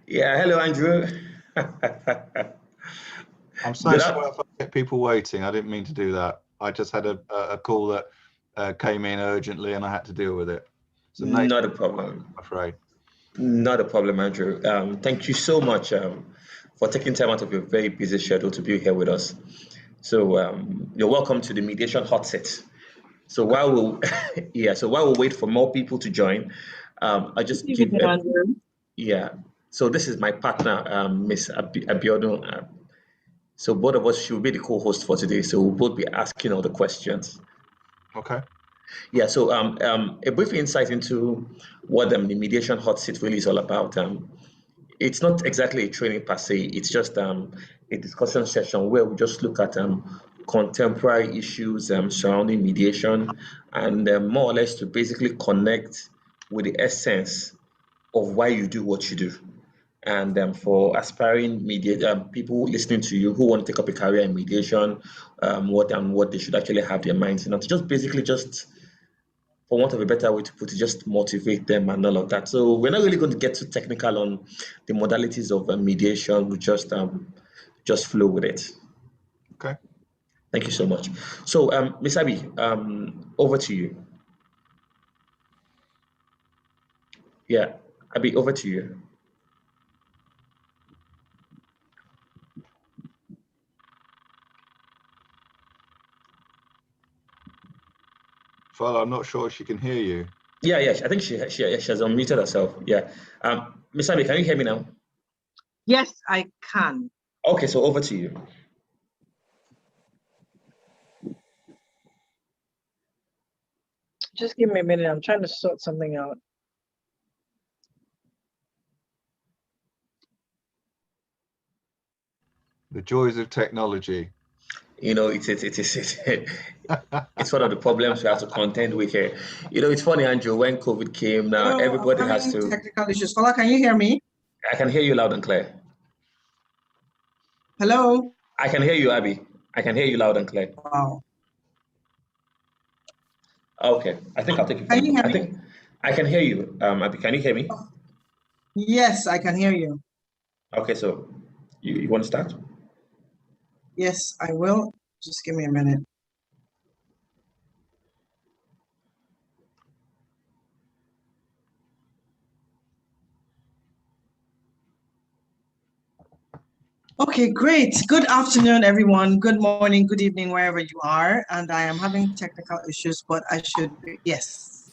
Yeah, hello, Andrew. I'm so Good sorry up. if I get people waiting. I didn't mean to do that. I just had a call that came in urgently and I had to deal with it. So Not a problem. I'm afraid. Not a problem, Andrew. Thank you so much for taking time out of your very busy schedule to be here with us. So you're welcome to the Mediation Hot Seat. So while we'll so while we wait for more people to join, I just Good give evening, Andrew. yeah. So this is my partner, Miss Abiodun. So both of us should be the co-host for today. So we'll both be asking all the questions. Okay. Yeah, so a brief insight into what the Mediation Hot Seat really is all about. It's not exactly a training per se, it's just a discussion session where we just look at contemporary issues surrounding mediation and more or less to basically connect with the essence of why you do what you do. And for aspiring people listening to you who want to take up a career in mediation, what they should actually have their minds in, and to just basically just, for want of a better way to put it, just motivate them and all of that. So we're not really going to get too technical on the modalities of mediation. We just flow with it. Okay. Thank you so much. So Ms. Abby, over to you. Yeah, Abby, over to you. Well, I'm not sure she can hear you. Yeah, I think she has unmuted herself. Yeah. Ms. Abby, can you hear me now? Yes, I can. Okay, so over to you. Just give me a minute. I'm trying to sort something out. The joys of technology. You know, it's one of the problems we have to contend with here. You know, it's funny, Andrew, when COVID came now, everybody has to. Technical issues. Fala, can you hear me? I can hear you loud and clear. Hello? I can hear you, Abby. I can hear you loud and clear. Wow. Okay, I think I'll take it. Can you hear I me? think I can hear you. Abby, can you hear me? Yes, I can hear you. Okay, so you want to start? Yes, I will. Just give me a minute. Okay, great. Good afternoon, everyone. Good morning, good evening, wherever you are. And I am having technical issues, but I should be, yes.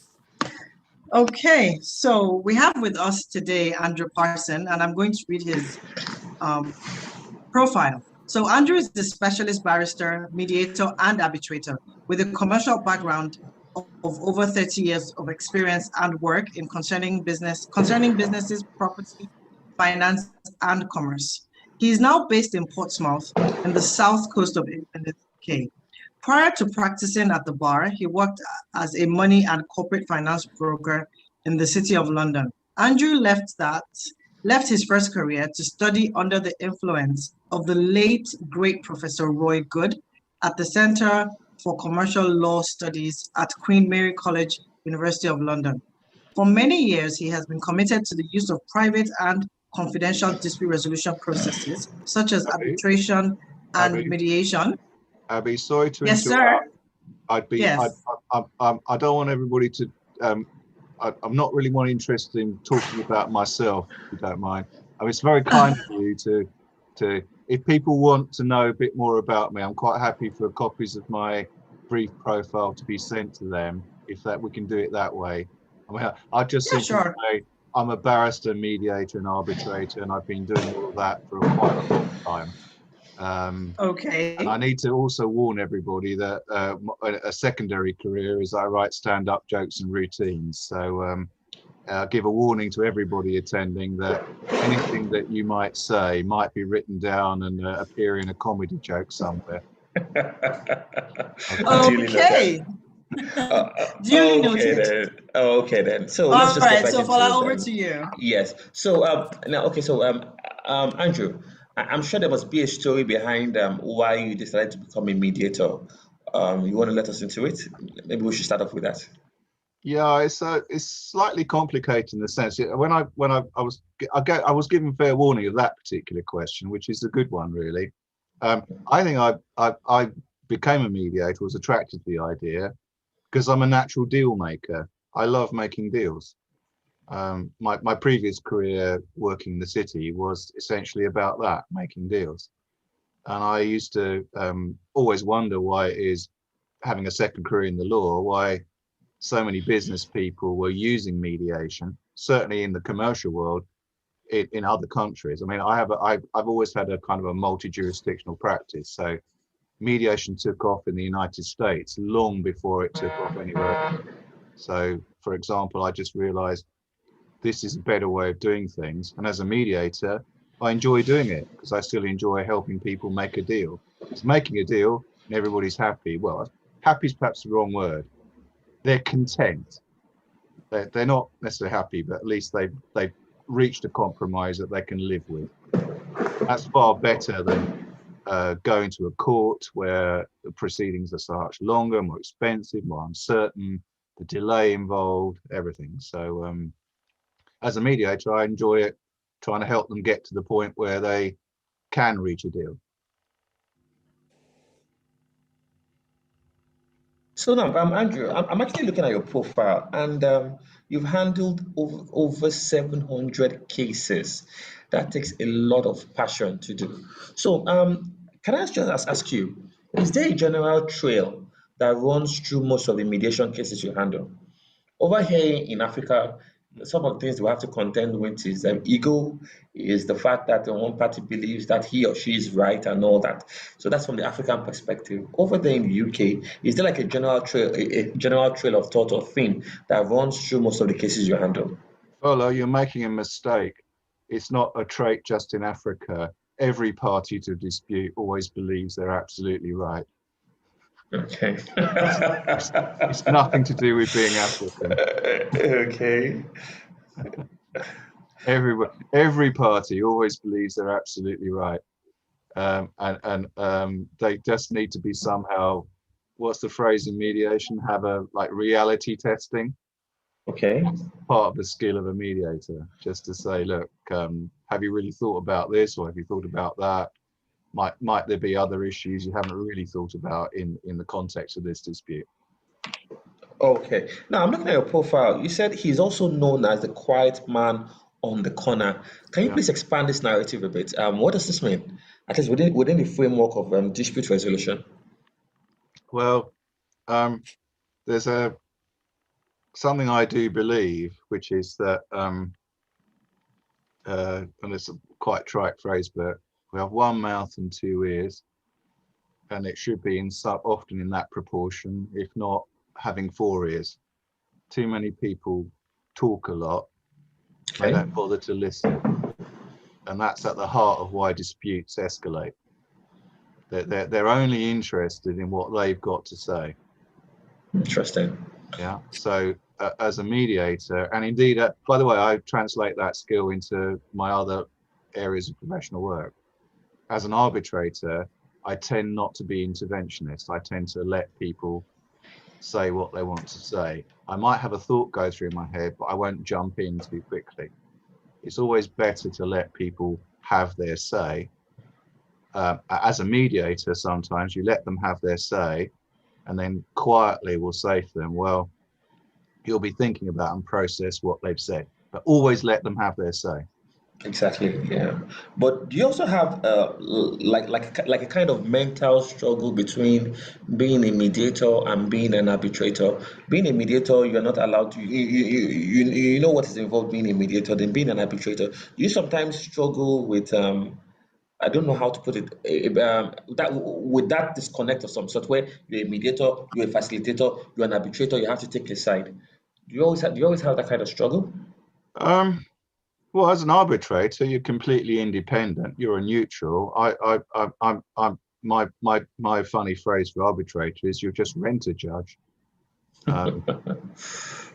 Okay, so we have with us today Andrew Parsons, and I'm going to read his profile. So Andrew is the specialist barrister, mediator, and arbitrator with a commercial background of over 30 years of experience and work in concerning businesses, property, finance, and commerce. He is now based in Portsmouth in the south coast of England, UK. Prior to practicing at the bar, he worked as a money and corporate finance broker in the City of London. Andrew left his first career to study under the influence of the late great Professor Roy Good at the Centre for Commercial Law Studies at Queen Mary College, University of London. For many years, he has been committed to the use of private and confidential dispute resolution processes, such as arbitration and mediation. Abby, sorry to Yes, interrupt. sir. I don't want everybody to. I'm not really more interested in talking about myself, if you don't mind. I mean, it's very kind of you to. If people want to know a bit more about me, I'm quite happy for copies of my brief profile to be sent to them. If we can do it that way. I mean, I just simply say I'm a barrister, mediator, and arbitrator, and I've been doing all of that for quite a long time. Okay. And I need to also warn everybody that a secondary career is I write stand-up jokes and routines. So give a warning to everybody attending that anything that you might say might be written down and appear in a comedy joke somewhere. Okay. Duly noted. Okay then. So let's just get right. So Fala, over to you. Yes. So now, okay. So Andrew, I'm sure there must be a story behind why you decided to become a mediator. You want to let us into it? Maybe we should start off with that. Yeah, it's slightly complicated in the sense when I was given fair warning of that particular question, which is a good one really. I think I became a mediator, was attracted to the idea because I'm a natural deal maker. I love making deals. My previous career working in the city was essentially about that, making deals. And I used to always wonder why it is, having a second career in the law, why so many business people were using mediation, certainly in the commercial world, in other countries. I mean, I've always had a kind of a multi-jurisdictional practice. So mediation took off in the United States long before it took off anywhere else. So, for example, I just realized this is a better way of doing things. And as a mediator, I enjoy doing it because I still enjoy helping people make a deal. It's making a deal and everybody's happy. Well, happy is perhaps the wrong word. They're content. They're not necessarily happy, but at least they've reached a compromise that they can live with. That's far better than going to a court where the proceedings are so much longer, more expensive, more uncertain, the delay involved, everything. So as a mediator, I enjoy it, trying to help them get to the point where they can reach a deal. So now, Andrew, I'm actually looking at your profile, and you've handled over 700 cases. That takes a lot of passion to do. So, can I just ask you, is there a general trail that runs through most of the mediation cases you handle? Over here in Africa, some of the things we have to contend with is ego, is the fact that one party believes that he or she is right and all that. So that's from the African perspective. Over there in the UK, is there like a general trail of thought or theme that runs through most of the cases you handle? Well, you're making a mistake. It's not a trait just in Africa. Every party to dispute always believes they're absolutely right. Okay. It's nothing to do with being African. Okay. Every party always believes they're absolutely right, and they just need to be somehow. What's the phrase in mediation? Have a like reality testing. Okay. Part of the skill of a mediator, just to say, look, have you really thought about this, or have you thought about that? Might there be other issues you haven't really thought about in the context of this dispute? Okay. Now I'm looking at your profile. You said he's also known as the quiet man on the corner. Can you Yeah. please expand this narrative a bit? What does this mean? At least within the framework of dispute resolution. Well, there's something I do believe, which is that, and it's a quite trite phrase, but we have one mouth and two ears, and it should be often in that proportion, if not having four ears. Too many people talk a lot. They Okay. don't bother to listen, and that's at the heart of why disputes escalate. They're only interested in what they've got to say. Interesting. Yeah. So as a mediator, and indeed, by the way, I translate that skill into my other areas of professional work. As an arbitrator, I tend not to be interventionist. I tend to let people say what they want to say. I might have a thought go through my head, but I won't jump in too quickly. It's always better to let people have their say. As a mediator, sometimes you let them have their say, and then quietly will say to them, well, you'll be thinking about and process what they've said, but always let them have their say. Exactly. Yeah. But do you also have like a kind of mental struggle between being a mediator and being an arbitrator? Being a mediator, you're not allowed to. You know what is involved being a mediator. Then being an arbitrator, you sometimes struggle with I don't know how to put it. That with that disconnect of some sort, where you're a mediator, you're a facilitator, you're an arbitrator, you have to take a side. Do you always have that kind of struggle? Um, well, as an arbitrator, you're completely independent. You're a neutral. My funny phrase for arbitrator is you're just rent a judge. That's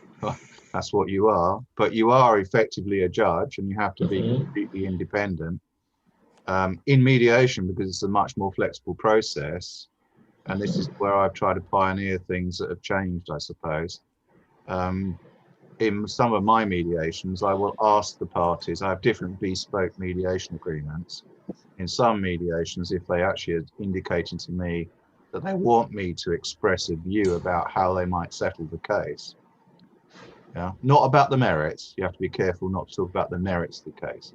what you are. But you are effectively a judge, and you have to be completely independent. In mediation, because it's a much more flexible process, and this is where I've tried to pioneer things that have changed, I suppose. In some of my mediations, I will ask the parties, I have different bespoke mediation agreements. In some mediations, if they actually are indicating to me that they want me to express a view about how they might settle the case, yeah, not about the merits, you have to be careful not to talk about the merits of the case,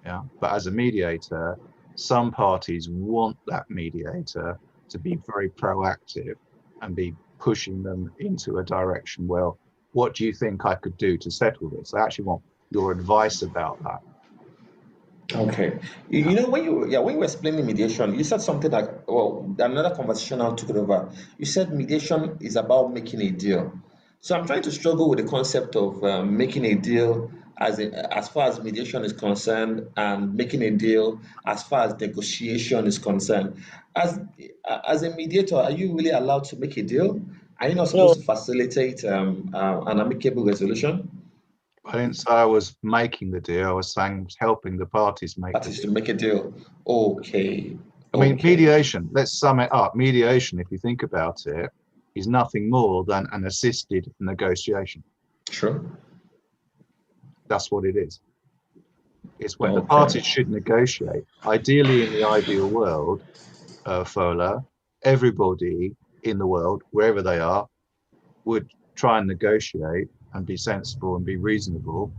yeah, but as a mediator, some parties want that mediator to be very proactive and be pushing them into a direction. Well, what do you think I could do to settle this? I actually want your advice about that. Okay. You know, when you were explaining mediation, you said something like, well, another conversation I took it over. You said mediation is about making a deal. So I'm trying to struggle with the concept of making a deal as far as mediation is concerned, and making a deal as far as negotiation is concerned. As a mediator, are you really allowed to make a deal? Are you not supposed to facilitate an amicable resolution? I didn't say I was making the deal. I was saying helping the parties make That the is deal. to make a deal. Okay. I mean, Okay. mediation, let's sum it up. Mediation, if you think about it, is nothing more than an assisted negotiation. Sure. That's what it is. It's when the Okay. parties should negotiate. Ideally, in the ideal world, Fola, everybody in the world, wherever they are, would try and negotiate and be sensible and be reasonable,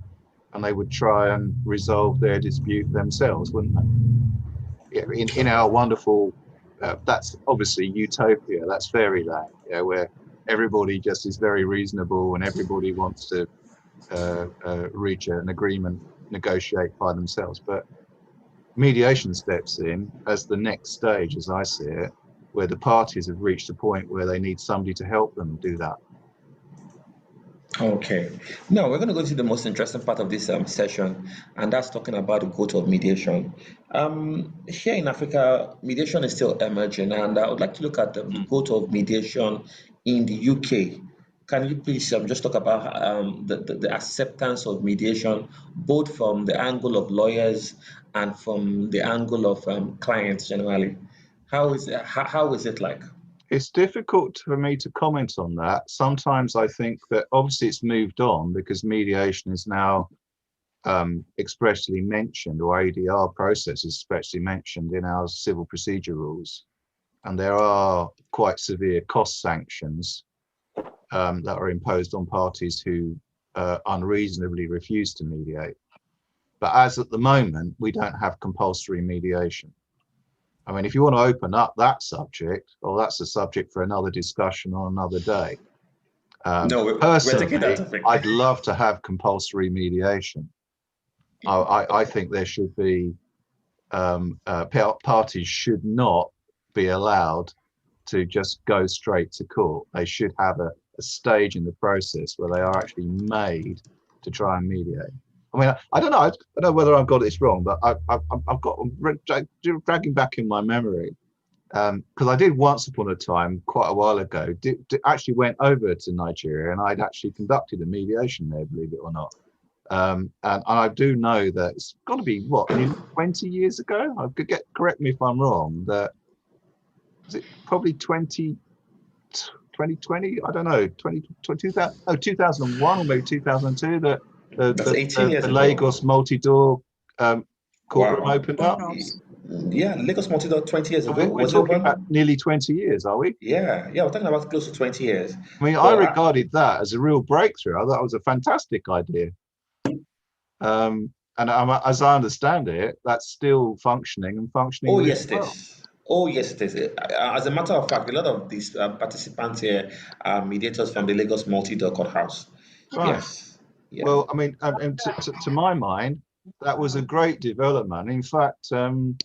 and they would try and resolve their dispute themselves, wouldn't they? In our wonderful, that's obviously utopia, that's fairyland, yeah, where everybody just is very reasonable and everybody wants to reach an agreement, negotiate by themselves. But mediation steps in as the next stage, as I see it, where the parties have reached a point where they need somebody to help them do that. Okay. Now we're going to go to the most interesting part of this session, and that's talking about the growth of mediation. Here in Africa, mediation is still emerging, and I would like to look at the growth of mediation in the UK. Can you please just talk about the acceptance of mediation, both from the angle of lawyers and from the angle of clients generally? How is it like? It's difficult for me to comment on that. Sometimes I think that obviously it's moved on because mediation is now expressly mentioned, or ADR process is expressly mentioned in our civil procedure rules. And there are quite severe cost sanctions that are imposed on parties who unreasonably refuse to mediate. But as at the moment, we don't have compulsory mediation. I mean, if you want to open up that subject, well, that's a subject for another discussion on another day. No, we're taking that Personally, topic. I'd love to have compulsory mediation. I think there should be, parties should not be allowed to just go straight to court. They should have a stage in the process where they are actually made to try and mediate. I mean, I don't know whether I've got this wrong, but I've got dragging back in my memory, because I did once upon a time, quite a while ago, actually went over to Nigeria, and I'd actually conducted a mediation there, believe it or not. And I do know that it's got to be, what, nearly 20 years ago? I could correct me if I'm wrong, that is it probably 2020, I don't know, 2001 or maybe 2002, that That's 18 years the ago. Lagos multi-door courtroom Wow. opened up. Yeah, Lagos multi-door 20 years ago. We're Was it talking open? about nearly 20 years, are we? Yeah, we're talking about close to 20 years. I mean, Well, I regarded that as a real breakthrough. I thought it was a fantastic idea. And as I understand it, that's still functioning and functioning Oh, really yes, it well. is. Oh, yes, it is. As a matter of fact, a lot of these participants here are mediators from the Lagos multi-door courthouse. Right. Yes. Yeah. Well, I mean, and to my mind, that was a great development. In fact, hello,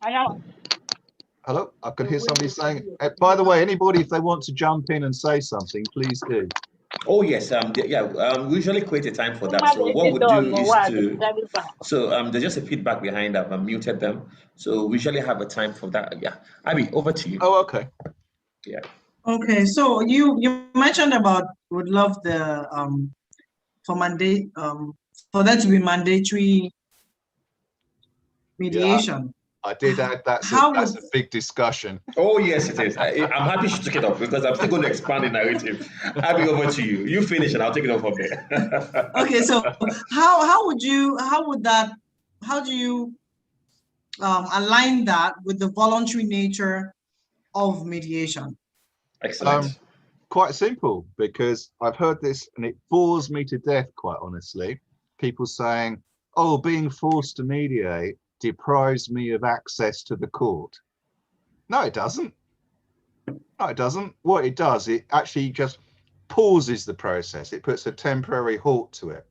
I can hear somebody saying, by the way, anybody, if they want to jump in and say something, please do. Oh, yes. We usually create a time for that. So what we do is there's just a feedback behind that. I've muted them. So we usually have a time for that. Yeah. Abby, over to you. Oh, okay. Yeah. Okay, so you mentioned about would love the for that to be mandatory mediation. I did add that's a big discussion. Oh yes, it is. I'm happy she took it up because I'm still going to expand the narrative. I'll be over to you. You finish and I'll take it up from there. Okay, so how do you align that with the voluntary nature of mediation? Excellent. Quite simple, because I've heard this and it bores me to death, quite honestly. People saying, oh, being forced to mediate deprives me of access to the court. No, it doesn't. No, it doesn't. What it does, it actually just pauses the process. It puts a temporary halt to it.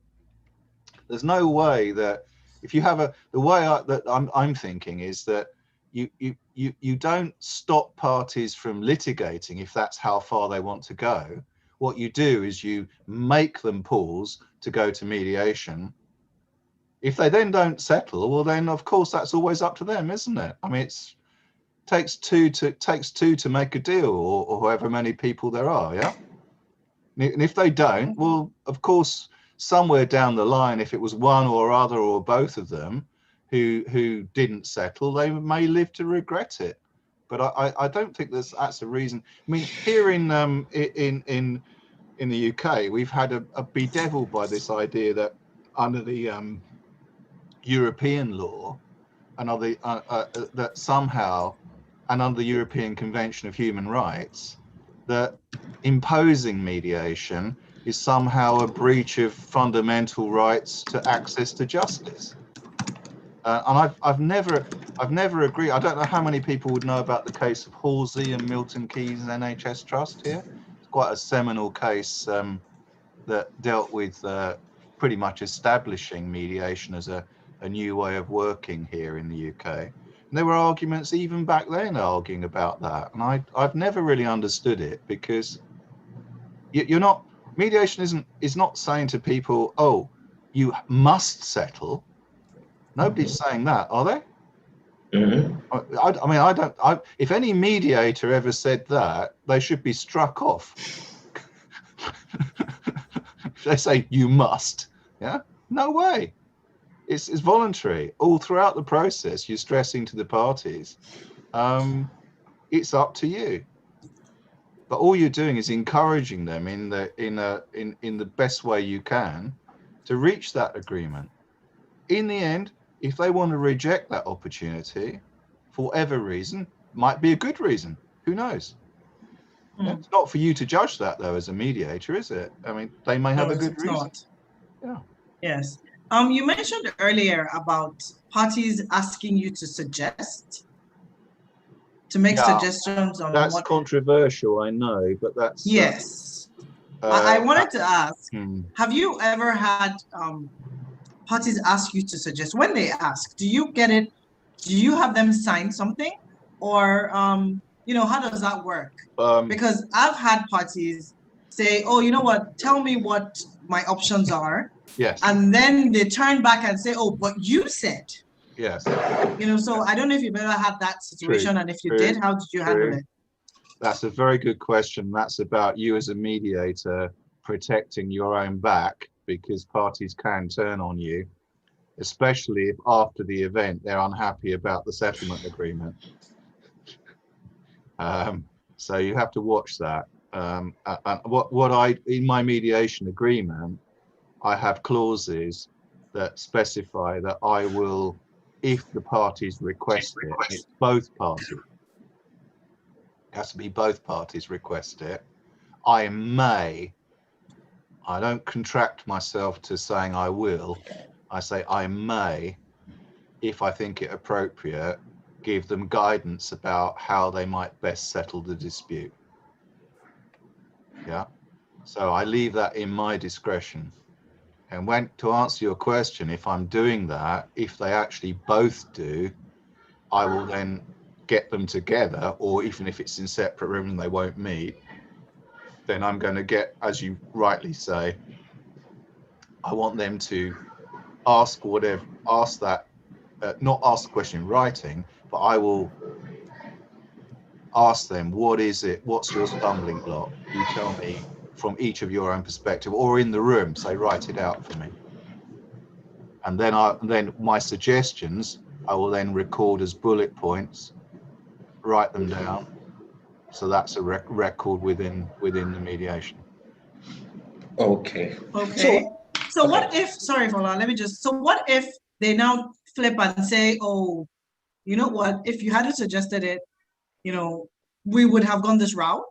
There's no way that if you have the way that I'm thinking is that you don't stop parties from litigating if that's how far they want to go. What you do is you make them pause to go to mediation. If they then don't settle, well, then of course that's always up to them, isn't it? I mean, takes two to make a deal, or however many people there are, yeah. And if they don't, well, of course, somewhere down the line, if it was one or other or both of them who didn't settle, they may live to regret it. But I don't think that's a reason. I mean, here in the UK, we've had a bedeviled by this idea that under the European law and other that somehow, and under the European Convention of Human Rights, that imposing mediation is somehow a breach of fundamental rights to access to justice. And I've never agreed. I don't know how many people would know about the case of Halsey and Milton Keynes NHS Trust here. It's quite a seminal case that dealt with pretty much establishing mediation as a new way of working here in the UK. And there were arguments even back then arguing about that. And I've never really understood it, because you're not, mediation is not saying to people, oh, you must settle. Nobody's saying that, are they? Mm-hmm. If any mediator ever said that, they should be struck off. They say you must, yeah? No way. It's voluntary. All throughout the process, you're stressing to the parties, it's up to you. But all you're doing is encouraging them in the best way you can to reach that agreement. In the end, if they want to reject that opportunity for whatever reason, might be a good reason. Who knows? It's not for you to judge that, though, as a mediator, is it? I mean, they may have a good reason. Not. Yeah. Yes. You mentioned earlier about parties asking you to make suggestions on that's controversial, I know, but that's yes. I wanted to ask, have you ever had parties ask you to suggest? When they ask, do you get it? Do you have them sign something, or how does that work? Because I've had parties say, oh, you know what, tell me what my options are. Yes. And then they turn back and say, oh, but you said. Yes. So I don't know if you've ever had that situation. True. And if you did, how did you handle it? That's a very good question. That's about you as a mediator protecting your own back, because parties can turn on you, especially if after the event they're unhappy about the settlement agreement. So you have to watch that. What I, in my mediation agreement, I have clauses that specify that I will, if the parties request it, it's both parties. It has to be both parties request it. I don't contract myself to saying I will. I say I may, if I think it appropriate, give them guidance about how they might best settle the dispute. Yeah. So I leave that in my discretion. And when, to answer your question, if I'm doing that, if they actually both do, I will then get them together, or even if it's in separate rooms and they won't meet, then I'm going to get, as you rightly say, I want them to ask that, not ask the question in writing, but I will ask them, what is it? What's your stumbling block? You tell me from each of your own perspective, or in the room, say, write it out for me. And then my suggestions I will then record as bullet points, write them down. So that's a record within the mediation. Okay. Okay. So okay. what if, sorry, Fola, let me just, so what if they now flip and say, oh, you know what, if you hadn't suggested it, you know, we would have gone this route?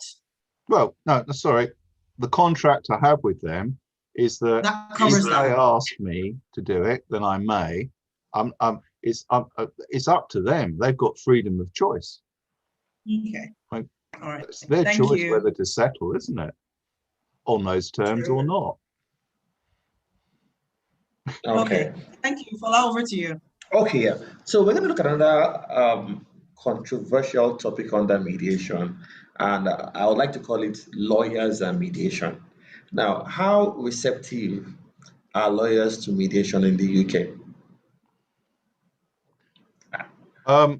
Well, no, sorry. The contract I have with them is that covers if that. they ask me to do it, then I may. It's up to them. They've got freedom of choice. Okay. Like, all right. it's their Thank choice you. whether to settle, isn't it? On those terms or not. Okay. Thank you. Fola, over to you. Okay, yeah. So we're going to look at another controversial topic under mediation, and I would like to call it lawyers and mediation. Now, how receptive are lawyers to mediation in the UK?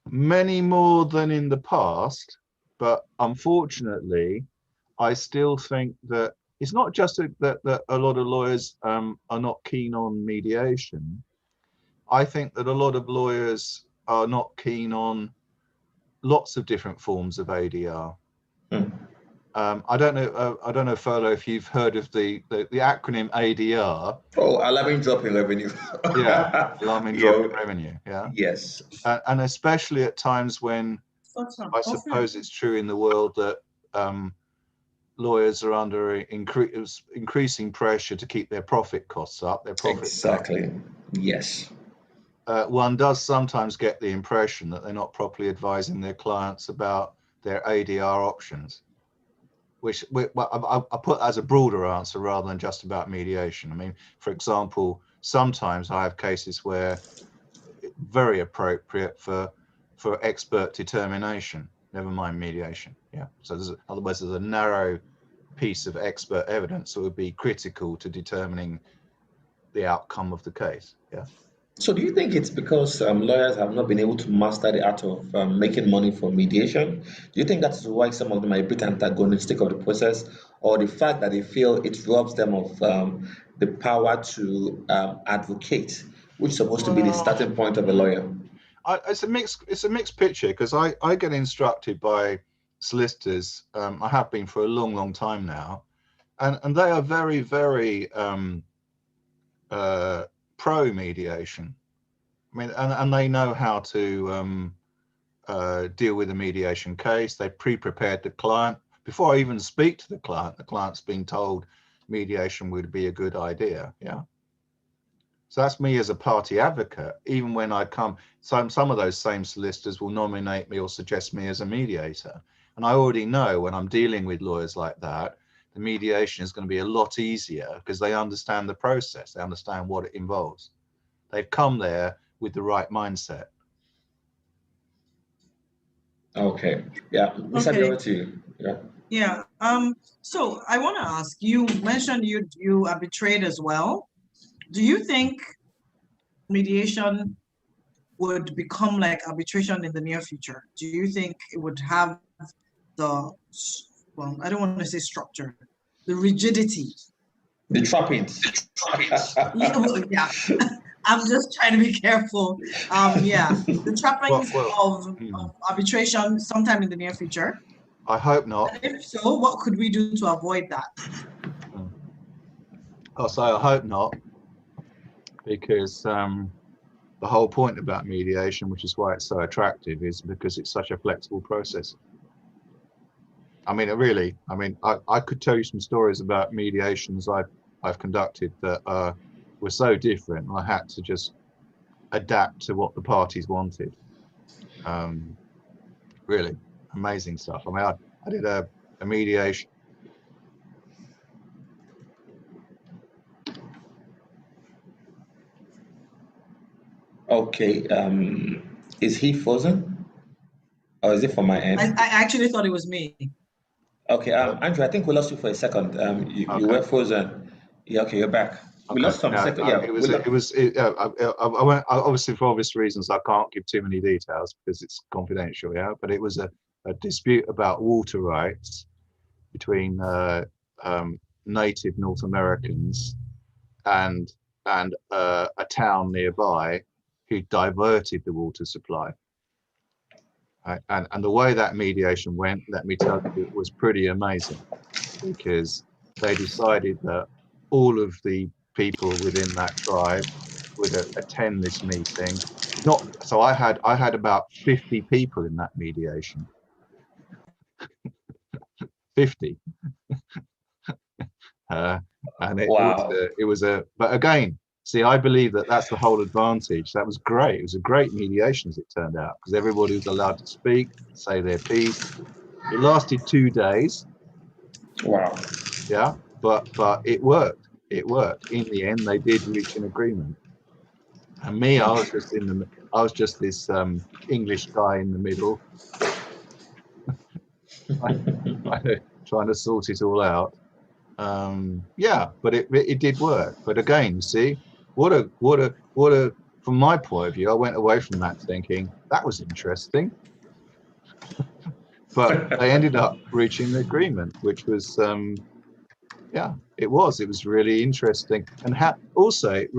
Many more than in the past, but unfortunately, I still think that it's not just that a lot of lawyers are not keen on mediation. I think that a lot of lawyers are not keen on lots of different forms of ADR. I don't know, Furlow, if you've heard of the acronym ADR. Oh, alarming drop in revenue. Yeah, alarming drop in revenue. Yeah. Yes. And especially at times when I suppose it's true in the world that lawyers are under increasing pressure to keep their profit costs up. Exactly. Up. Yes. One does sometimes get the impression that they're not properly advising their clients about their ADR options, which I put as a broader answer rather than just about mediation. I mean, for example, sometimes I have cases where it's very appropriate for expert determination, never mind mediation. Yeah. So otherwise there's a narrow piece of expert evidence that would be critical to determining the outcome of the case. Yeah. So do you think it's because lawyers have not been able to master the art of making money from mediation? Do you think that's why some of them are a bit antagonistic of the process, or the fact that they feel it robs them of the power to advocate, which is supposed to be the starting point of a lawyer? It's a mixed picture, because I get instructed by solicitors. I have been for a long time now, and they are very, very pro mediation. I mean, and they know how to deal with a mediation case. They pre-prepared the client before I even speak to the client. The client's been told mediation would be a good idea. Yeah. So that's me as a party advocate. Even when I come, some of those same solicitors will nominate me or suggest me as a mediator. And I already know when I'm dealing with lawyers like that, the mediation is going to be a lot easier because they understand the process. They understand what it involves. They've come there with the right mindset. Okay. Yeah. Okay. Over to you. Yeah. Yeah. So I want to ask, you mentioned you arbitrate as well. Do you think mediation would become like arbitration in the near future? Do you think it would have the, well, I don't want to say structure, the rigidity? The trappings. Yeah. I'm just trying to be careful. Yeah, the trappings of arbitration sometime in the near future. I hope not. And if so, what could we do to avoid that? I'll say I hope not, because the whole point about mediation, which is why it's so attractive, is because it's such a flexible process. I mean, I could tell you some stories about mediations I've conducted that were so different, I had to just adapt to what the parties wanted. Really amazing stuff. I mean, I did a mediation. Okay. Is he frozen? Or is it from my end? I actually thought it was me. Okay, Andrew, I think we lost you for a second. You were frozen. Yeah, okay, you're back. We lost some second. Yeah, I went, obviously for obvious reasons, I can't give too many details because it's confidential. Yeah, but it was a dispute about water rights between native North Americans and a town nearby who diverted the water supply. And the way that mediation went, let me tell you, it was pretty amazing, because they decided that all of the people within that tribe would attend this meeting. So I had about 50 people in that mediation. 50. And it was but again, see, I believe that that's the whole advantage. That was great. It was a great mediation, as it turned out, because everybody was allowed to speak, say their piece. It lasted 2 days. Wow. Yeah, but it worked. It worked. In the end, they did reach an agreement. And me, I was just this English guy in the middle, trying to sort it all out. Yeah, but it did work. But again, you see, what a from my point of view, I went away from that thinking that was interesting. But they ended up reaching the agreement, which was yeah, it was really interesting. And also it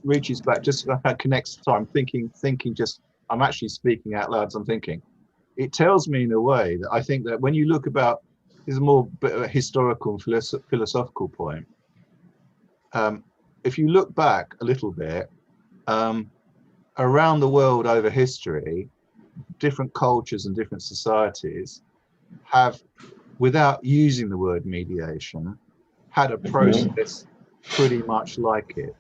reaches back, just connects to time, thinking just, I'm actually speaking out loud as I'm thinking. It tells me in a way that I think that when you look about, this is a more historical and philosophical point. If you look back a little bit, around the world over history, different cultures and different societies have, without using the word mediation, had a process pretty much like it.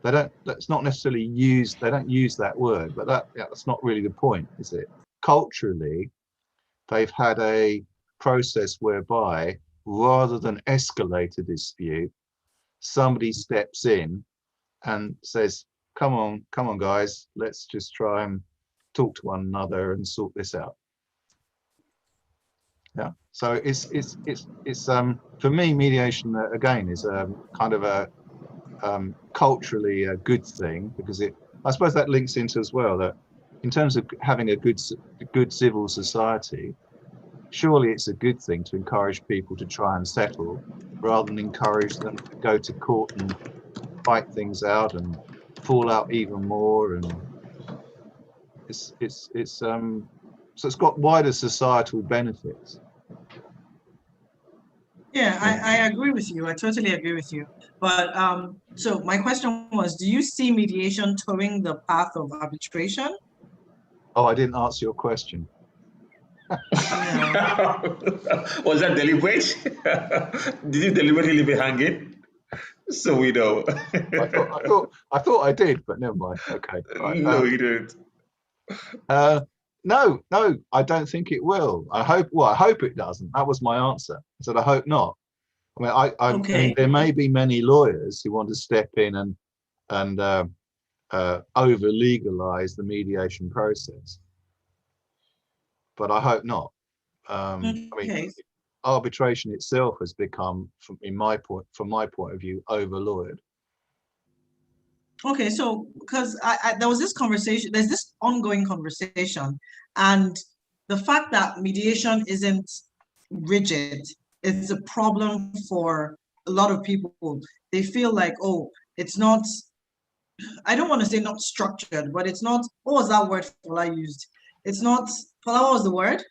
They don't, that's not necessarily used, they don't use that word, but that's not really the point, is it? Culturally, they've had a process whereby, rather than escalate a dispute, somebody steps in and says, come on guys, let's just try and talk to one another and sort this out. Yeah, so it's for me, mediation again is kind of a culturally a good thing, because I suppose that links into as well that in terms of having a good civil society, surely it's a good thing to encourage people to try and settle rather than encourage them to go to court and fight things out and fall out even more. And so it's got wider societal benefits. Yeah, I agree with you. I totally agree with you. But so my question was, do you see mediation towing the path of arbitration? Oh, I didn't answer your question. Yeah. Was that deliberate? Did you deliberately leave it hanging? So we know. I thought I did, but never mind. Okay. Right. No, you didn't. No, I don't think it will. I hope it doesn't. That was my answer. I said I hope not. I mean, I mean, there may be many lawyers who want to step in and over legalize the mediation process, but I hope not. I mean, arbitration itself has become, from my point of view, over lawyered. Okay, so because there was this conversation, there's this ongoing conversation, and the fact that mediation isn't rigid, it's a problem for a lot of people. They feel like, oh, it's not, I don't want to say not structured, but it's not, what was that word Fola used? It's not, Fola, what was the word?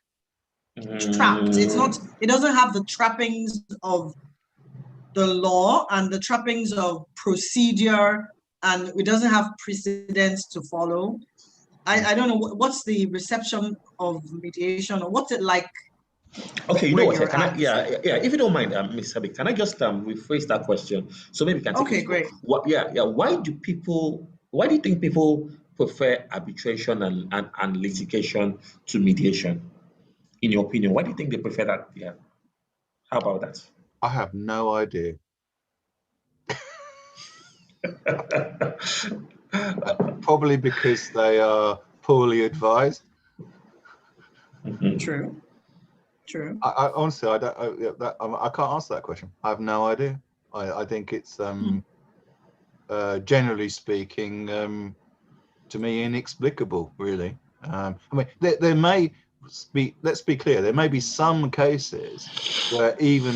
Trapped. It's not, it doesn't have the trappings of the law and the trappings of procedure, and it doesn't have precedents to follow. I don't know, what's the reception of mediation, or what's it like? Okay, you know what? If you don't mind, Ms. Sabi, can I just rephrase that question so maybe we can take Okay, great. Why do you think people prefer arbitration and litigation to mediation? In your opinion, why do you think they prefer that? Yeah. How about that? I have no idea. Probably because they are poorly advised. True. I honestly, I can't answer that question. I have no idea. I think it's generally speaking, to me, inexplicable. Really. I mean, there may be. Let's be clear. There may be some cases where even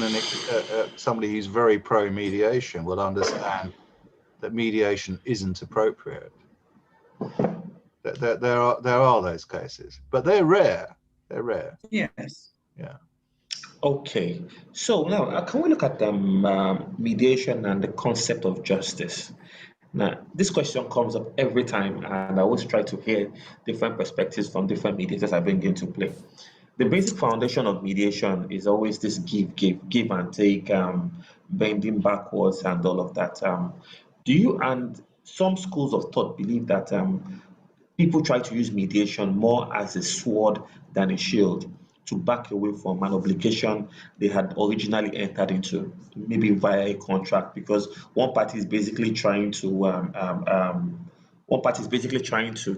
somebody who's very pro mediation will understand that mediation isn't appropriate. There are those cases, but they're rare. They're rare. Yes. Yeah. Okay, so now can we look at mediation and the concept of justice? Now, this question comes up every time, and I always try to hear different perspectives from different mediators I bring into play. The basic foundation of mediation is always this give and take, bending backwards, and all of that. Do you and some schools of thought believe that people try to use mediation more as a sword than a shield to back away from an obligation they had originally entered into, maybe via a contract, because one party is basically trying to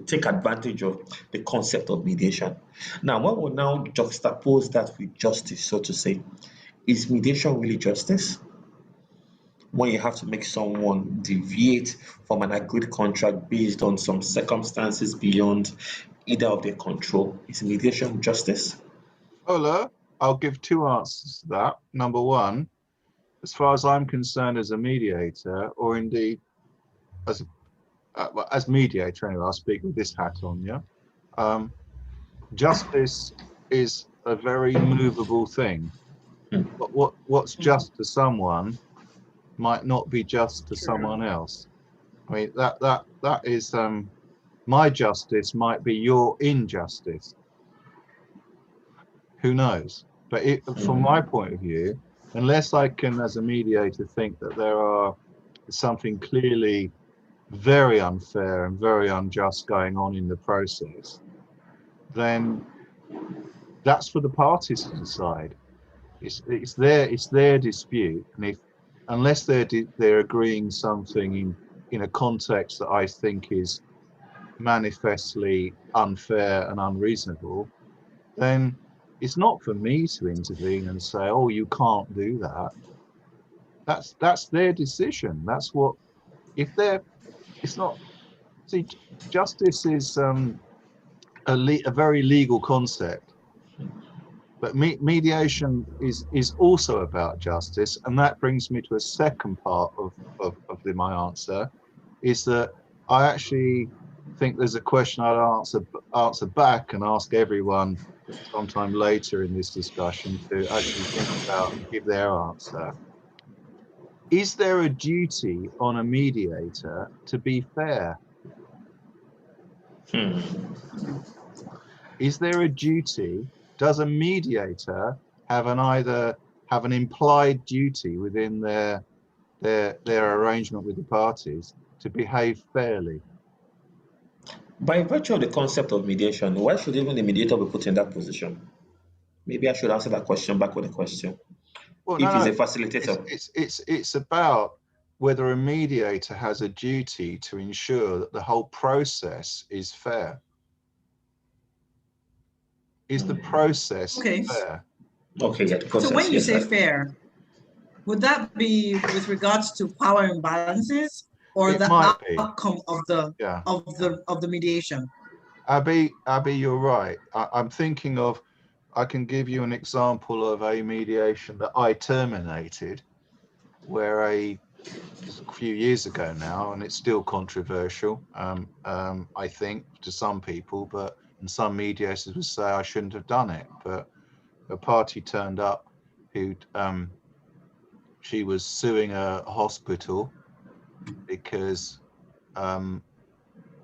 take advantage of the concept of mediation. Now, one will now juxtapose that with justice, so to say. Is mediation really justice? When you have to make someone deviate from an agreed contract based on some circumstances beyond either of their control, is mediation justice? Ola, I'll give two answers to that. Number one, as far as I'm concerned as a mediator, or indeed as mediator anyway, I'll speak with this hat on, yeah? Justice is a very movable thing. But what's just to someone might not be just to someone else. I mean, that is my justice might be your injustice. Who knows? But from my point of view, unless I can, as a mediator, think that there are something clearly very unfair and very unjust going on in the process, then that's for the parties to decide. It's their dispute, and unless they're agreeing something in a context that I think is manifestly unfair and unreasonable, then it's not for me to intervene and say, oh, you can't do that. That's their decision. That's what, it's not, see, justice is a very legal concept, but mediation is also about justice. And that brings me to a second part of my answer, is that I actually think there's a question I'd answer back and ask everyone sometime later in this discussion to actually think about and give their answer. Is there a duty on a mediator to be fair? Is there a duty? Does a mediator have an implied duty within their arrangement with the parties to behave fairly? By virtue of the concept of mediation, why should even the mediator be put in that position? Maybe I should answer that question back with a question. Well, if he's a facilitator. It's about whether a mediator has a duty to ensure that the whole process is fair. Is the process fair? Okay, yeah, the process, so when you say fair, would that be with regards to power imbalances or the outcome of the mediation? Abby, you're right. I'm thinking of, I can give you an example of a mediation that I terminated, where a few years ago now, and it's still controversial, I think, to some people, and some mediators would say I shouldn't have done it. But a party turned up who she was suing a hospital because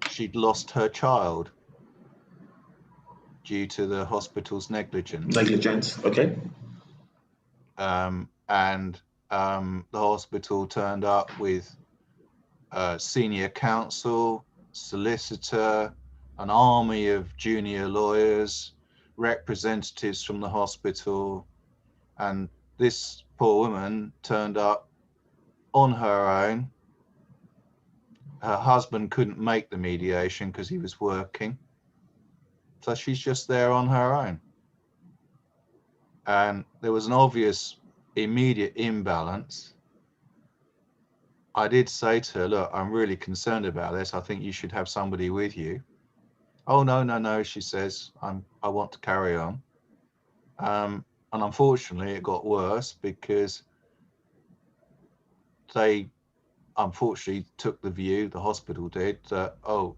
she'd lost her child due to the hospital's negligence. Okay. And the hospital turned up with senior counsel, solicitor, an army of junior lawyers, representatives from the hospital, and this poor woman turned up on her own. Her husband couldn't make the mediation because he was working. So she's just there on her own. And there was an obvious immediate imbalance. I did say to her, look, I'm really concerned about this. I think you should have somebody with you. Oh, no, she says, I want to carry on. And unfortunately, it got worse because they unfortunately took the view, the hospital did, that, oh,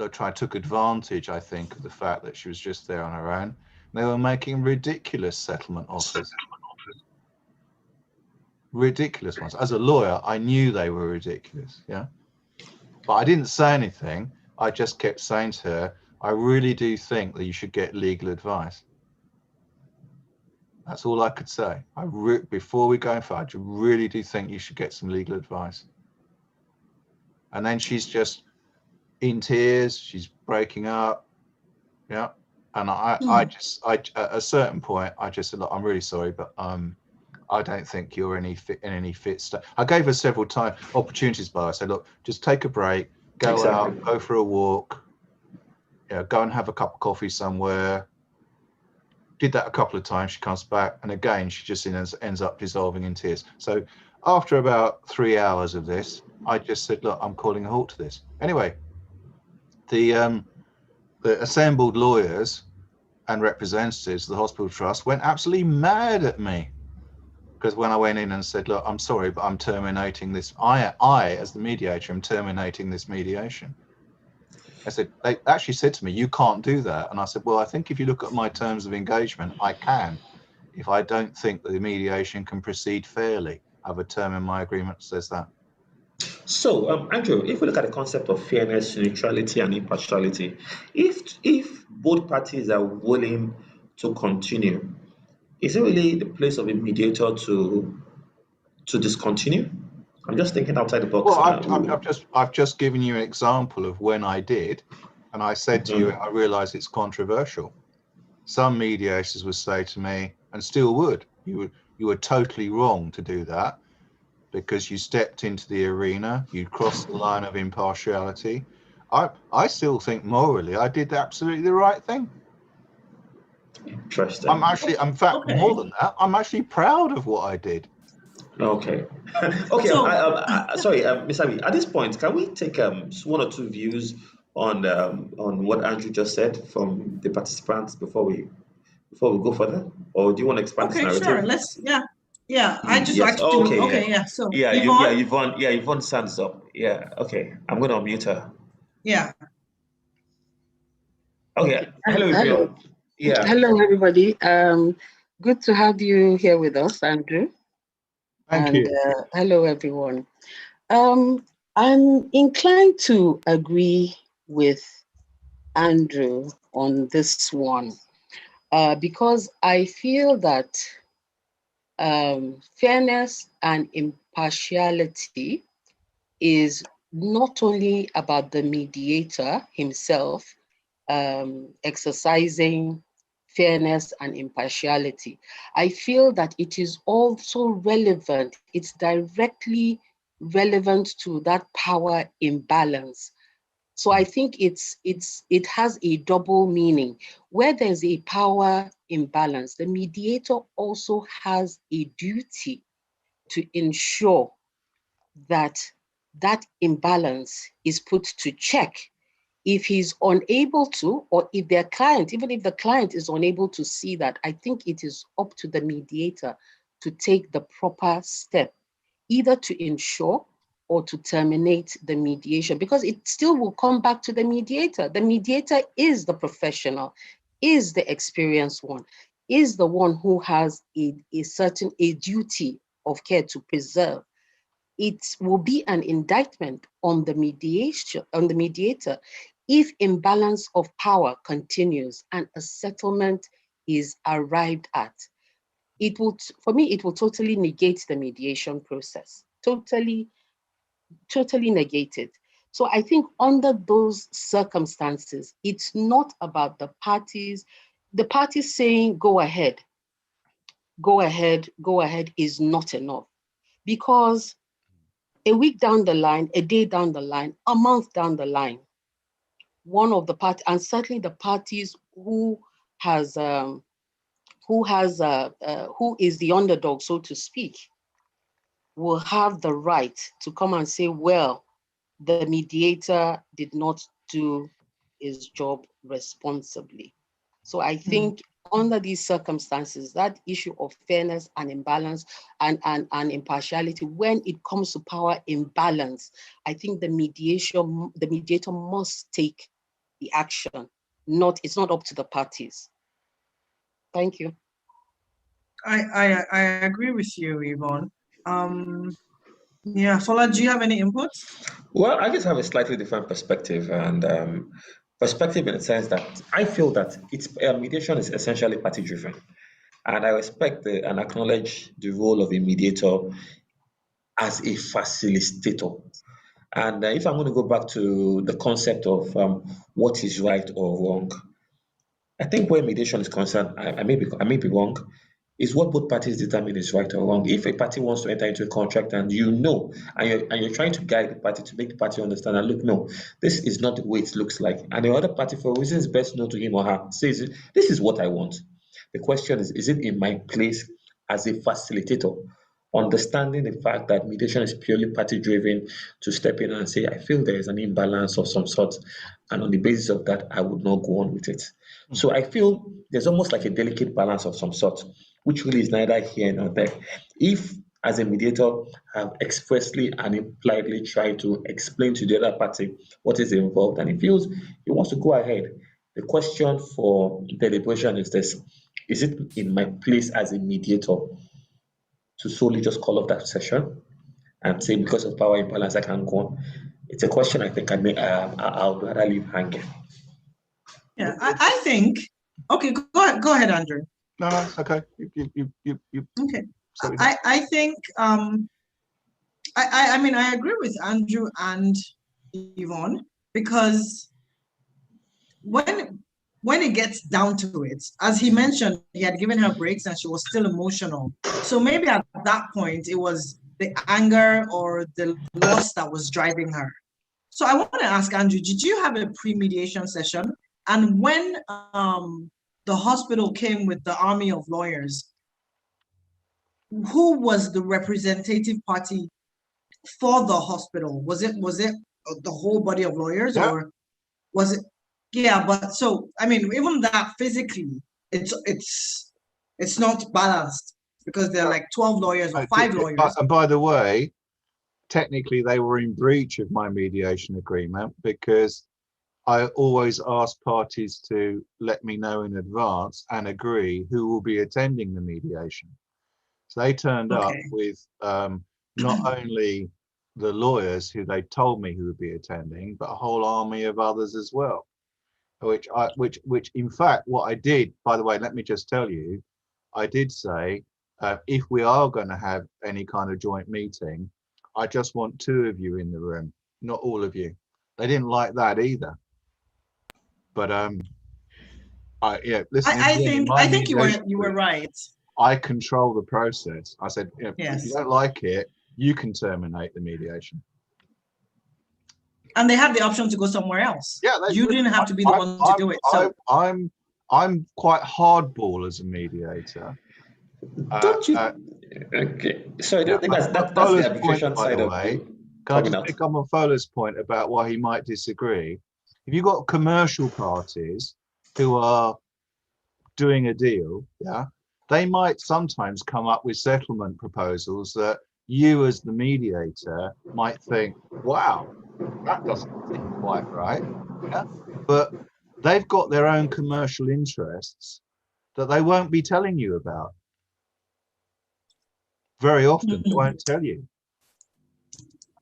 took advantage, I think, of the fact that she was just there on her own. They were making ridiculous settlement offers. Ridiculous ones. As a lawyer, I knew they were ridiculous, yeah. But I didn't say anything. I just kept saying to her, I really do think that you should get legal advice. That's all I could say. Before we go further, I really do think you should get some legal advice. And then she's just in tears. She's breaking up. Yeah. And at a certain point, I just said, look, I'm really sorry, but I don't think you're in any fit state. I gave her several opportunities, but I said, look, just take a break, go out, go for a walk, go and have a cup of coffee somewhere. Did that a couple of times. She comes back, and again, she just ends up dissolving in tears. So after about 3 hours of this, I just said, look, I'm calling a halt to this. Anyway, the assembled lawyers and representatives of the hospital trust went absolutely mad at me, because when I went in and said, look, I'm sorry, but I'm terminating this. I as the mediator, am terminating this mediation. They actually said to me, you can't do that. And I said, well, I think if you look at my terms of engagement, I can. If I don't think that the mediation can proceed fairly, I have a term in my agreement that says that. So, Andrew, if we look at the concept of fairness, neutrality, and impartiality, if both parties are willing to continue, is it really the place of a mediator to discontinue? I'm just thinking outside the box. Well, I've just given you an example of when I did, and I said to you, I realise it's controversial. Some mediators would say to me, and still would, you were totally wrong to do that, because you stepped into the arena, you crossed the line of impartiality. I still think morally I did absolutely the right thing. Interesting. In fact, more than that, I'm actually proud of what I did. Okay. Okay. So, sorry, Ms. Abby, at this point, can we take one or two views on what Andrew just said from the participants before we go further, or do you want to expand this narrative? Sure. Let's. Yeah. I just yes. actually. Okay. Yeah. So Yvonne. Yvonne stands up. Yeah. Okay. I'm going to unmute her. Yeah. Okay. Hello, Yvonne. Yeah. Hello, everybody. Good to have you here with us, Andrew. Thank you. Hello, everyone. I'm inclined to agree with Andrew on this one because I feel that fairness and impartiality is not only about the mediator himself exercising fairness and impartiality. I feel that it is also relevant, it's directly relevant to that power imbalance. So I think it has a double meaning. Where there's a power imbalance, the mediator also has a duty to ensure that that imbalance is put to check. If he's unable to, or if their client, even if the client is unable to see that, I think it is up to the mediator to take the proper step, either to ensure or to terminate the mediation, because it still will come back to the mediator. The mediator is the professional, is the experienced one, is the one who has a duty of care to preserve. It will be an indictment on the mediator if imbalance of power continues and a settlement is arrived at. For me, it will totally negate the mediation process. Totally negate it. So I think under those circumstances, it's not about the parties saying, go ahead is not enough, because a week down the line, a day down the line, a month down the line, one of the parties, and certainly the parties who is the underdog, so to speak, will have the right to come and say, well, the mediator did not do his job responsibly. So I think under these circumstances, that issue of fairness and imbalance and impartiality, when it comes to power imbalance, I think the mediator must take the action. It's not up to the parties. Thank you. I agree with you, Yvonne. Yeah, Fola, do you have any input? Well, I just have a slightly different perspective, and perspective in the sense that I feel that mediation is essentially party driven, and I respect and acknowledge the role of a mediator as a facilitator. And if I'm going to go back to the concept of what is right or wrong, I think where mediation is concerned, I may be wrong, is what both parties determine is right or wrong. If a party wants to enter into a contract and you're trying to guide the party to make the party understand that, look, no, this is not the way it looks like, and the other party, for reasons best known to him or her, says this is what I want. The question is it in my place as a facilitator, understanding the fact that mediation is purely party driven, to step in and say, I feel there is an imbalance of some sort, and on the basis of that, I would not go on with it. So I feel there's almost like a delicate balance of some sort, which really is neither here nor there. If, as a mediator, have expressly and impliedly tried to explain to the other party what is involved, and he feels he wants to go ahead, the question for deliberation is this: is it in my place as a mediator to solely just call off that session and say, because of power imbalance, I can't go on? It's a question I think I'll rather leave hanging. Yeah, I think. Okay, go ahead, Andrew. No, it's okay. You Okay. I think I mean, I agree with Andrew and Yvonne, because when it gets down to it, as he mentioned, he had given her breaks and she was still emotional. So maybe at that point it was the anger or the loss that was driving her. So I want to ask Andrew, did you have a pre-mediation session? And when the hospital came with the army of lawyers, who was the representative party for the hospital? Was it the whole body of lawyers, or was it? Yeah, but so I mean, even that physically, it's not balanced, because there are like 12 lawyers or 5 lawyers. And by the way, technically they were in breach of my mediation agreement, because I always ask parties to let me know in advance and agree who will be attending the mediation. So they turned up with not only the lawyers who they told me who would be attending, but a whole army of others as well. Which in fact, what I did, by the way, let me just tell you, I did say, if we are going to have any kind of joint meeting, I just want 2 of you in the room, not all of you. They didn't like that either. But listen. I think you were right. I control the process. I said, yes. If you don't like it, you can terminate the mediation. And they had the option to go somewhere else. Yeah, you didn't have to be the one to do it. So I'm quite hardball as a mediator. Don't you? Okay. So I don't think that's the arbitration side of it. Can I just pick up on Fola's point about why he might disagree? If you've got commercial parties who are doing a deal, they might sometimes come up with settlement proposals that you as the mediator might think, wow, that doesn't seem quite right. Yeah? But they've got their own commercial interests that they won't be telling you about. Very often they won't tell you.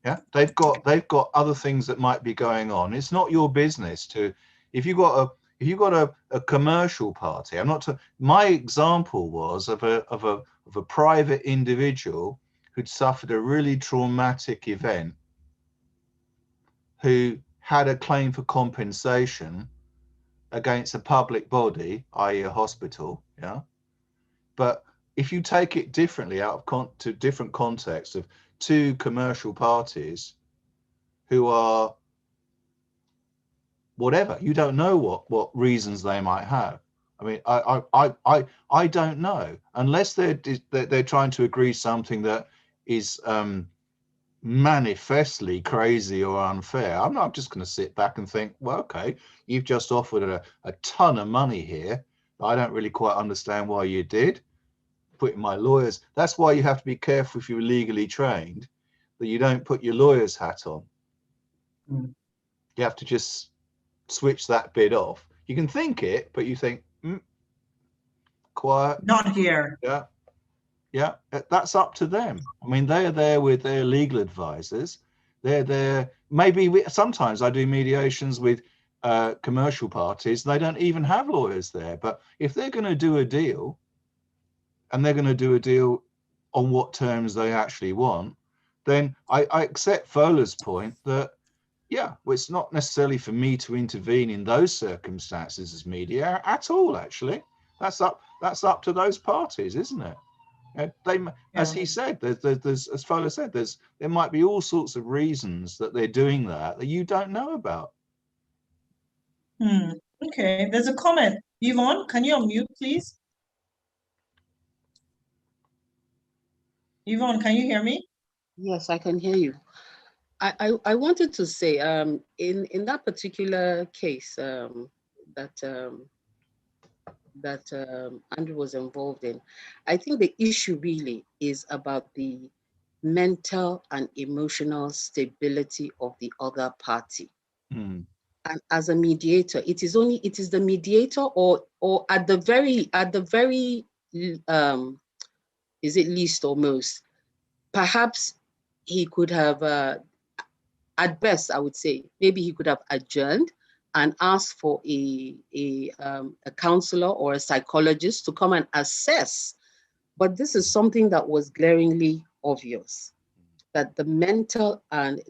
Yeah, they've got other things that might be going on. It's not your business to, if you've got a commercial party. My example was of a private individual who'd suffered a really traumatic event, who had a claim for compensation against a public body, i.e. a hospital. Yeah, but if you take it differently to different contexts of 2 commercial parties who are whatever, you don't know what reasons they might have. I mean, I don't know, unless they're trying to agree something that is manifestly crazy or unfair. I'm not just going to sit back and think, well, okay, you've just offered a ton of money here. I don't really quite understand why you did. Putting my lawyers, that's why you have to be careful if you're legally trained, that you don't put your lawyer's hat on. You have to just switch that bit off. You can think it, but you think, quiet. Not here. Yeah. Yeah, that's up to them. I mean, they're there with their legal advisors. They're there. Maybe sometimes I do mediations with commercial parties. They don't even have lawyers there. But if they're going to do a deal, and they're going to do a deal on what terms they actually want, then I accept Fowler's point that, yeah, well, it's not necessarily for me to intervene in those circumstances as mediator at all. Actually, that's up to those parties, isn't it? As he said, there's as Fowler said, there might be all sorts of reasons that they're doing that you don't know about. Okay, there's a comment. Yvonne, can you unmute, please? Yvonne, can you hear me? Yes, I can hear you. I wanted to say, in that particular case that Andrew was involved in, I think the issue really is about the mental and emotional stability of the other party. And as a mediator, it is the mediator, or at the very is it least or most, perhaps he could have, at best, I would say, maybe he could have adjourned and asked for a counselor or a psychologist to come and assess. But this is something that was glaringly obvious, that the mental and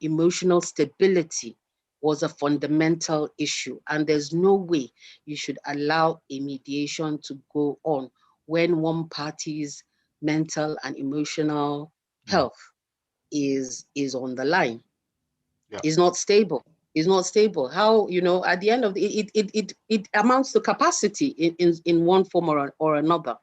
emotional stability was a fundamental issue. And there's no way you should allow a mediation to go on when one party's mental and emotional health is on the line. Is not stable. How, at the end of it amounts to capacity in one form or another.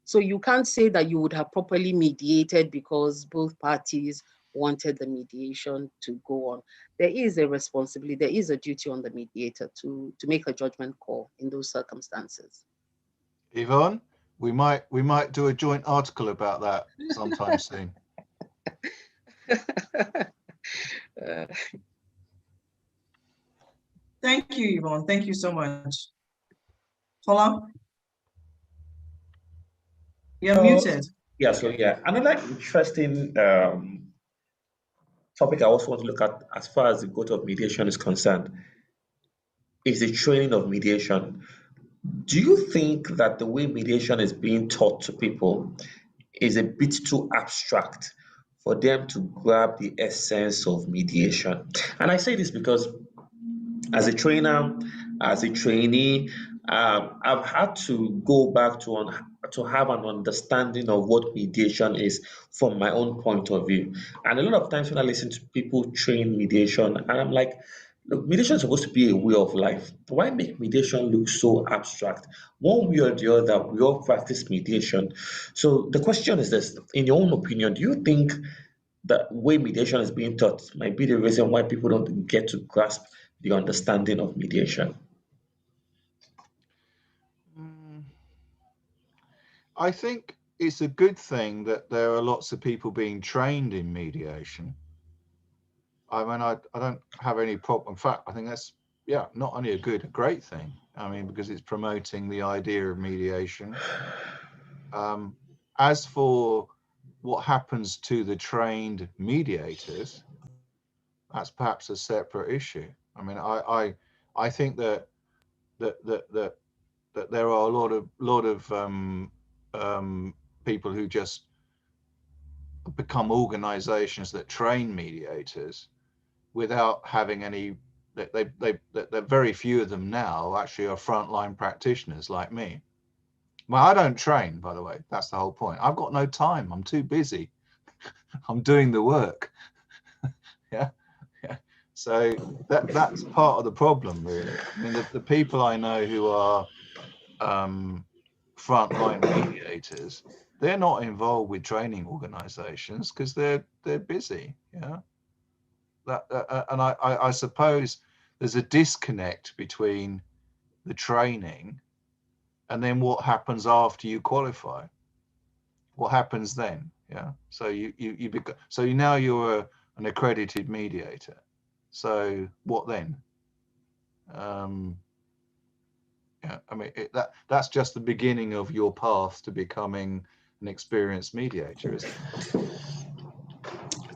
So you can't say that you would have properly mediated because both parties wanted the mediation to go on. There is a responsibility, there is a duty on the mediator to make a judgment call in those circumstances. Yvonne, we might do a joint article about that sometime soon. Thank you, Yvonne. Thank you so much. Tola? You're muted. Yeah, another interesting topic I also want to look at as far as the growth of mediation is concerned is the training of mediation. Do you think that the way mediation is being taught to people is a bit too abstract for them to grab the essence of mediation? And I say this because as a trainer, as a trainee, I've had to go back to have an understanding of what mediation is from my own point of view. And a lot of times when I listen to people train mediation, and I'm like, look, mediation is supposed to be a way of life. Why make mediation look so abstract? One way or the other, we all practice mediation. So the question is this: in your own opinion, do you think the way mediation is being taught might be the reason why people don't get to grasp the understanding of mediation? I think it's a good thing that there are lots of people being trained in mediation. I mean, I don't have any problem. In fact, I think that's, not only a great thing. I mean, because it's promoting the idea of mediation. As for what happens to the trained mediators, that's perhaps a separate issue. I mean, I think that there are a lot of people who just become organizations that train mediators without having any. They very few of them now actually are frontline practitioners like me. Well, I don't train, by the way. That's the whole point. I've got no time. I'm too busy. I'm doing the work. Yeah. So that's part of the problem, really. I mean, the people I know who are frontline mediators, they're not involved with training organizations because they're busy. Yeah. And I suppose there's a disconnect between the training and then what happens after you qualify. What happens then? Yeah. So you become, so now you're an accredited mediator. So what then? Yeah, I mean, that's just the beginning of your path to becoming an experienced mediator, isn't it?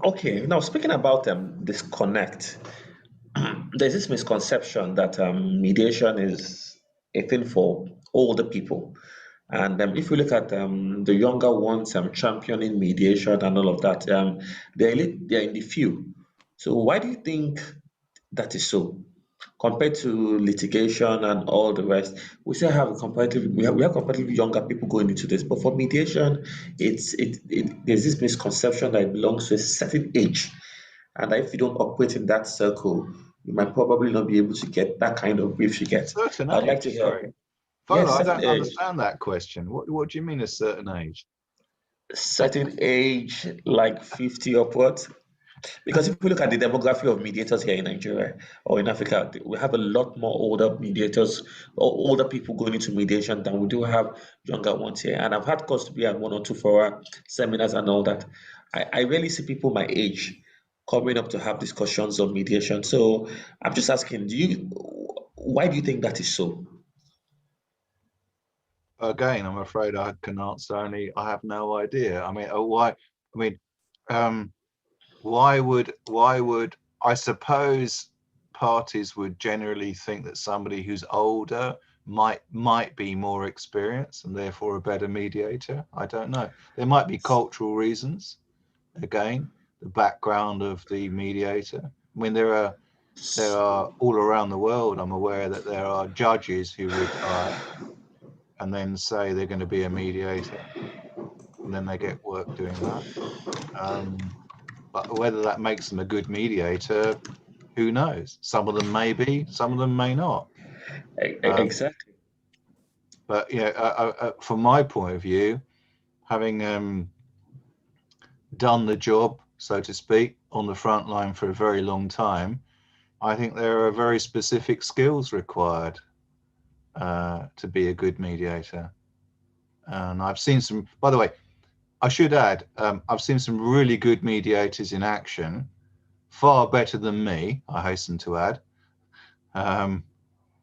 Okay, now speaking about disconnect, there's this misconception that mediation is a thing for older people. And if you look at the younger ones championing mediation and all of that, they're in the few. So why do you think that is so? Compared to litigation and all the rest, we still have a comparative we have comparatively younger people going into this. But for mediation, there's this misconception that it belongs to a certain age. And that if you don't operate in that circle, you might probably not be able to get that kind of brief you get. Certain I'd like age, to hear. sorry. Yes, Fowler, I certain don't age. understand that question. What do you mean a certain age? Certain age, like 50 upwards. Because if we look at the demography of mediators here in Nigeria or in Africa, we have a lot more older mediators or older people going into mediation than we do have younger ones here. And I've had cause to be at one or two for our seminars and all that. I rarely see people my age coming up to have discussions on mediation. So I'm just asking, why do you think that is so? Again, I'm afraid I can answer only I have no idea. I mean, why? I mean, why would I suppose parties would generally think that somebody who's older might be more experienced and therefore a better mediator? I don't know. There might be cultural reasons. Again, the background of the mediator. I mean, there are all around the world, I'm aware that there are judges who retire and then say they're going to be a mediator, and then they get work doing that. But whether that makes them a good mediator, who knows? Some of them may be, some of them may not. Exactly. But yeah, from my point of view, having done the job, so to speak, on the front line for a very long time, I think there are very specific skills required to be a good mediator. And I've seen some, by the way, I should add, I've seen some really good mediators in action, far better than me, I hasten to add.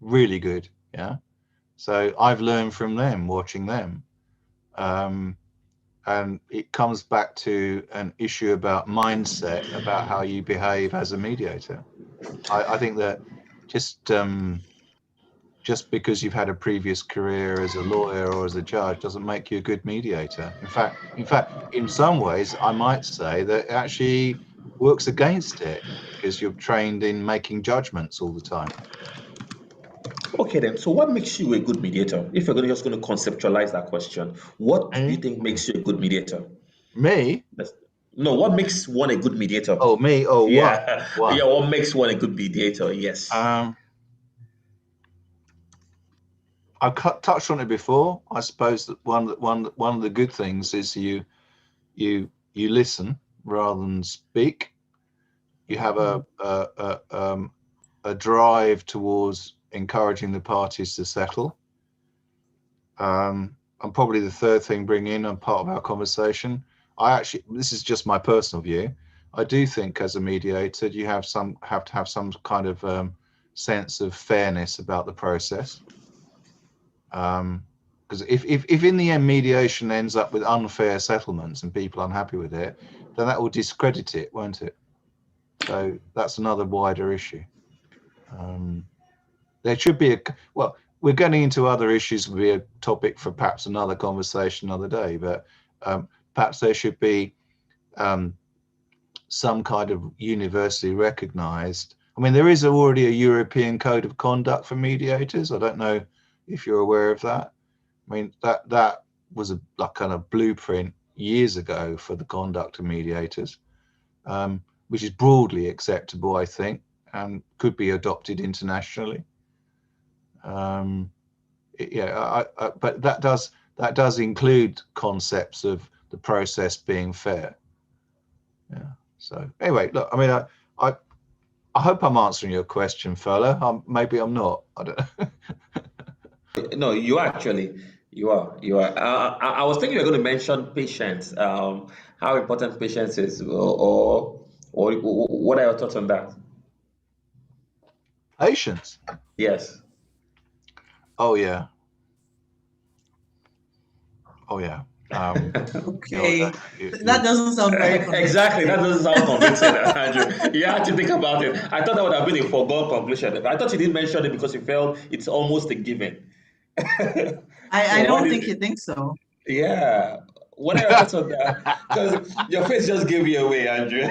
Really good, yeah. So I've learned from them, watching them. And it comes back to an issue about mindset, about how you behave as a mediator. I think that just because you've had a previous career as a lawyer or as a judge doesn't make you a good mediator. In fact, in some ways, I might say that it actually works against it because you're trained in making judgments all the time. Okay, then. So, what makes you a good mediator? If you're just going to conceptualize that question, what do you think makes you a good mediator? Me? No, what makes one a good mediator? Oh, me? Oh, yeah, one. yeah. What makes one a good mediator? Yes. I touched on it before. I suppose that one of the good things is you listen rather than speak. You have a drive towards encouraging the parties to settle. And probably the third thing bring in on part of our conversation. This is just my personal view. I do think as a mediator, you have to have some kind of sense of fairness about the process. Because if in the end mediation ends up with unfair settlements and people unhappy with it, then that will discredit it, won't it? So that's another wider issue. There should be well, we're getting into other issues, will be a topic for perhaps another conversation another day, but perhaps there should be some kind of universally recognized. I mean, there is already a European Code of Conduct for mediators. I don't know if you're aware of that. I mean, that was a kind of blueprint years ago for the conduct of mediators, which is broadly acceptable, I think, and could be adopted internationally. But that does include concepts of the process being fair. Yeah. So anyway, look, I mean, I hope I'm answering your question, fella. Maybe I'm not. I don't know. No, you actually, you are. I was thinking you're going to mention patience, how important patience is, or what are your thoughts on that? Patience. Yes. Oh yeah. Oh yeah. Okay, you, that doesn't sound very convincing. Exactly. That doesn't sound convincing, Andrew. You have to think about it. I thought that would have been a foregone conclusion. I thought you didn't mention it because you felt it's almost a given. I So why don't think did? you think so. Yeah. What are your thoughts on that? Because your face just gave you away, Andrew.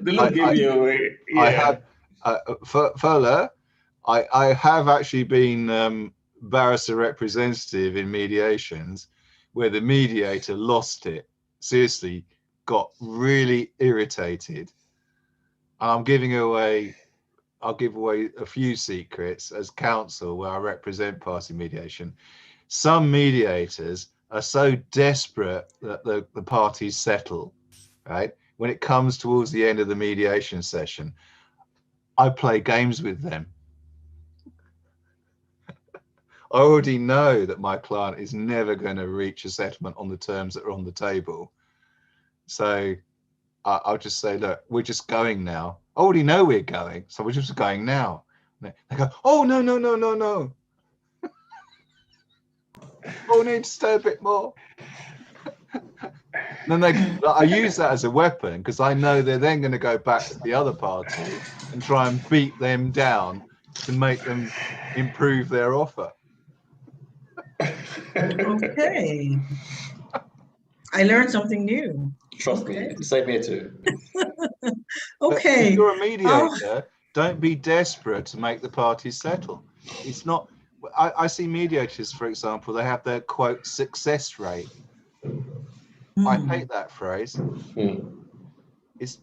The look gave I, you away. I Yeah. have, Furler, I have actually been barrister representative in mediations where the mediator lost it. Seriously, got really irritated. And I'll give away a few secrets as counsel where I represent party mediation. Some mediators are so desperate that the parties settle, right? When it comes towards the end of the mediation session, I play games with them. I already know that my client is never going to reach a settlement on the terms that are on the table. So I'll just say, look, we're just going now. I already know we're going, so we're just going now. They go, oh, no, no, no, no, no. Oh, we need to stay a bit more. Then I use that as a weapon because I know they're then going to go back to the other party and try and beat them down to make them improve their offer. Okay, I learned something new. Trust Okay. me. Same here too. But Okay. if you're a mediator, don't be desperate to make the parties settle. It's not. I see mediators, for example, they have their quote success rate. I hate that phrase. Hmm. It's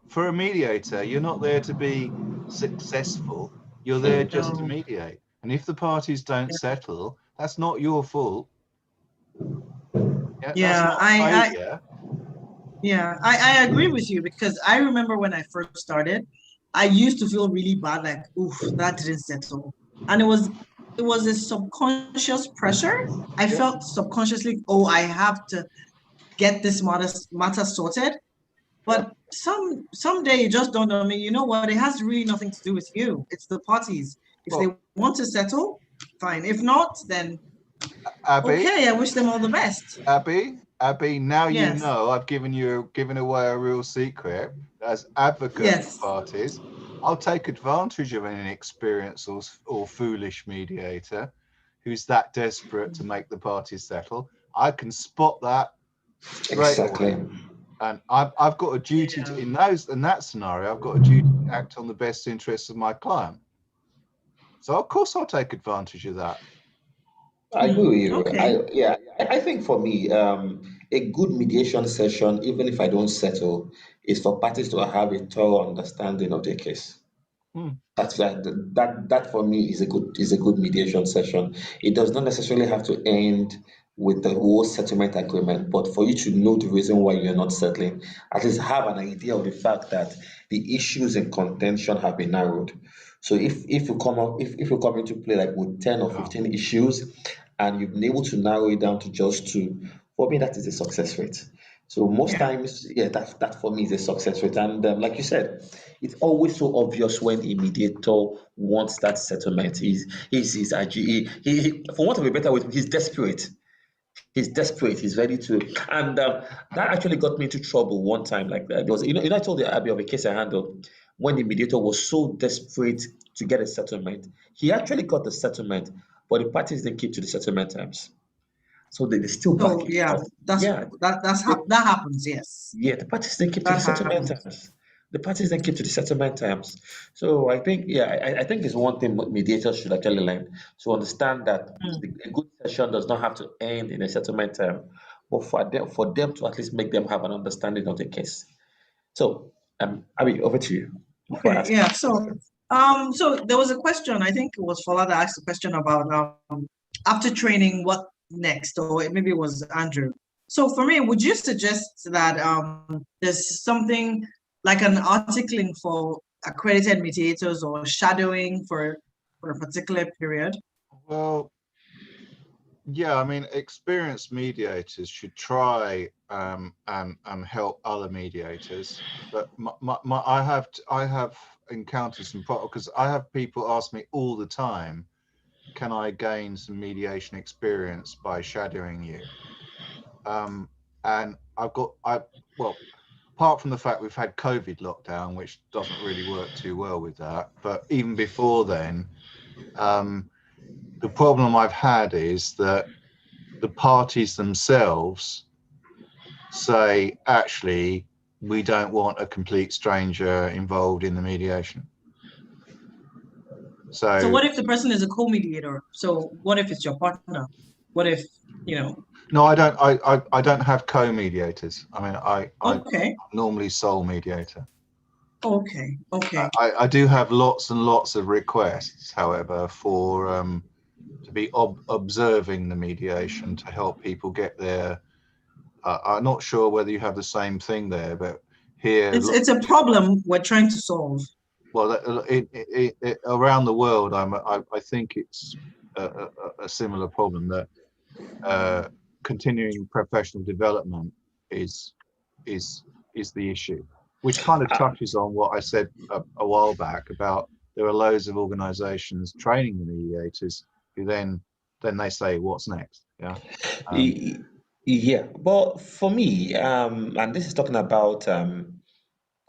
for a mediator, you're not there to be successful. You're there just to No. mediate. And if the parties don't settle, that's not your fault. Yeah, that's Yeah, not failure. I agree with you because I remember when I first started, I used to feel really bad, like, oof, that didn't settle. And it was a subconscious pressure. I Yeah. felt subconsciously, oh, I have to get this matter sorted. But someday it just dawned on me, you know what? It has really nothing to do with you. It's the parties. If they Well, want to settle, fine. If not, then Abby, okay, I wish them all the best. Abby, now you Yes. know I've given away a real secret. As advocate Yes. for parties, I'll take advantage of an inexperienced or foolish mediator who's that desperate to make the parties settle. I can spot that straight Exactly. away. And I've got a duty to, in that scenario, I've got a duty to act on the best interests of my client. So of course I'll take advantage of that. I agree with you. Okay. I think for me, a good mediation session, even if I don't settle, is for parties to have a thorough understanding of their case. Hmm. That for me is a good mediation session. It does not necessarily have to end with the whole settlement agreement, but for you to know the reason why you're not settling, at least have an idea of the fact that the issues in contention have been narrowed. So if you come up if you come into play like with 10 or Yeah. 15 issues and you've been able to narrow it down to just two, for me that is a success rate. So most Yeah. times, yeah, that for me is a success rate. And like you said, it's always so obvious when a mediator wants that settlement. He's actually for want of a better word, he's desperate. He's desperate. He's ready to. And that actually got me into trouble one time. Like that, there was, I told the Abby of a case I handled when the mediator was so desperate to get a settlement. He actually got the settlement, but the parties didn't keep to the settlement terms, so they still back So him yeah, out. Yeah, that happens. Yes, yeah, the parties then keep to the that settlement happens. terms. The parties then keep to the settlement terms. So I think, yeah, I think it's one thing mediators should actually learn to understand that a good session does not have to end in a settlement term, but for them to at least make them have an understanding of the case. So, Abby, over to you before I Okay. ask. Yeah. So there was a question. I think it was Fola that asked a question about after training, what next, or maybe it was Andrew. So for me, would you suggest that there's something like an articling for accredited mediators or shadowing for a particular period? Well, yeah, I mean, experienced mediators should try and help other mediators. But I have encountered some problems, because I have people ask me all the time, can I gain some mediation experience by shadowing you? And well, apart from the fact we've had COVID lockdown, which doesn't really work too well with that, but even before then, the problem I've had is that the parties themselves say, actually, we don't want a complete stranger involved in the mediation. So what if the person is a co-mediator? So what if it's your partner? What if, you know? No, I don't have co-mediators. I mean, I'm normally sole mediator. Okay. I do have lots and lots of requests, however, for to be observing the mediation to help people get there. I'm not sure whether you have the same thing there, but here it's a problem we're trying to solve. Well, around the world, I think it's a similar problem, that continuing professional development is the issue, which kind of touches on what I said a while back about there are loads of organisations training the mediators who then they say, what's next? Yeah. Yeah, but for me, and this is talking about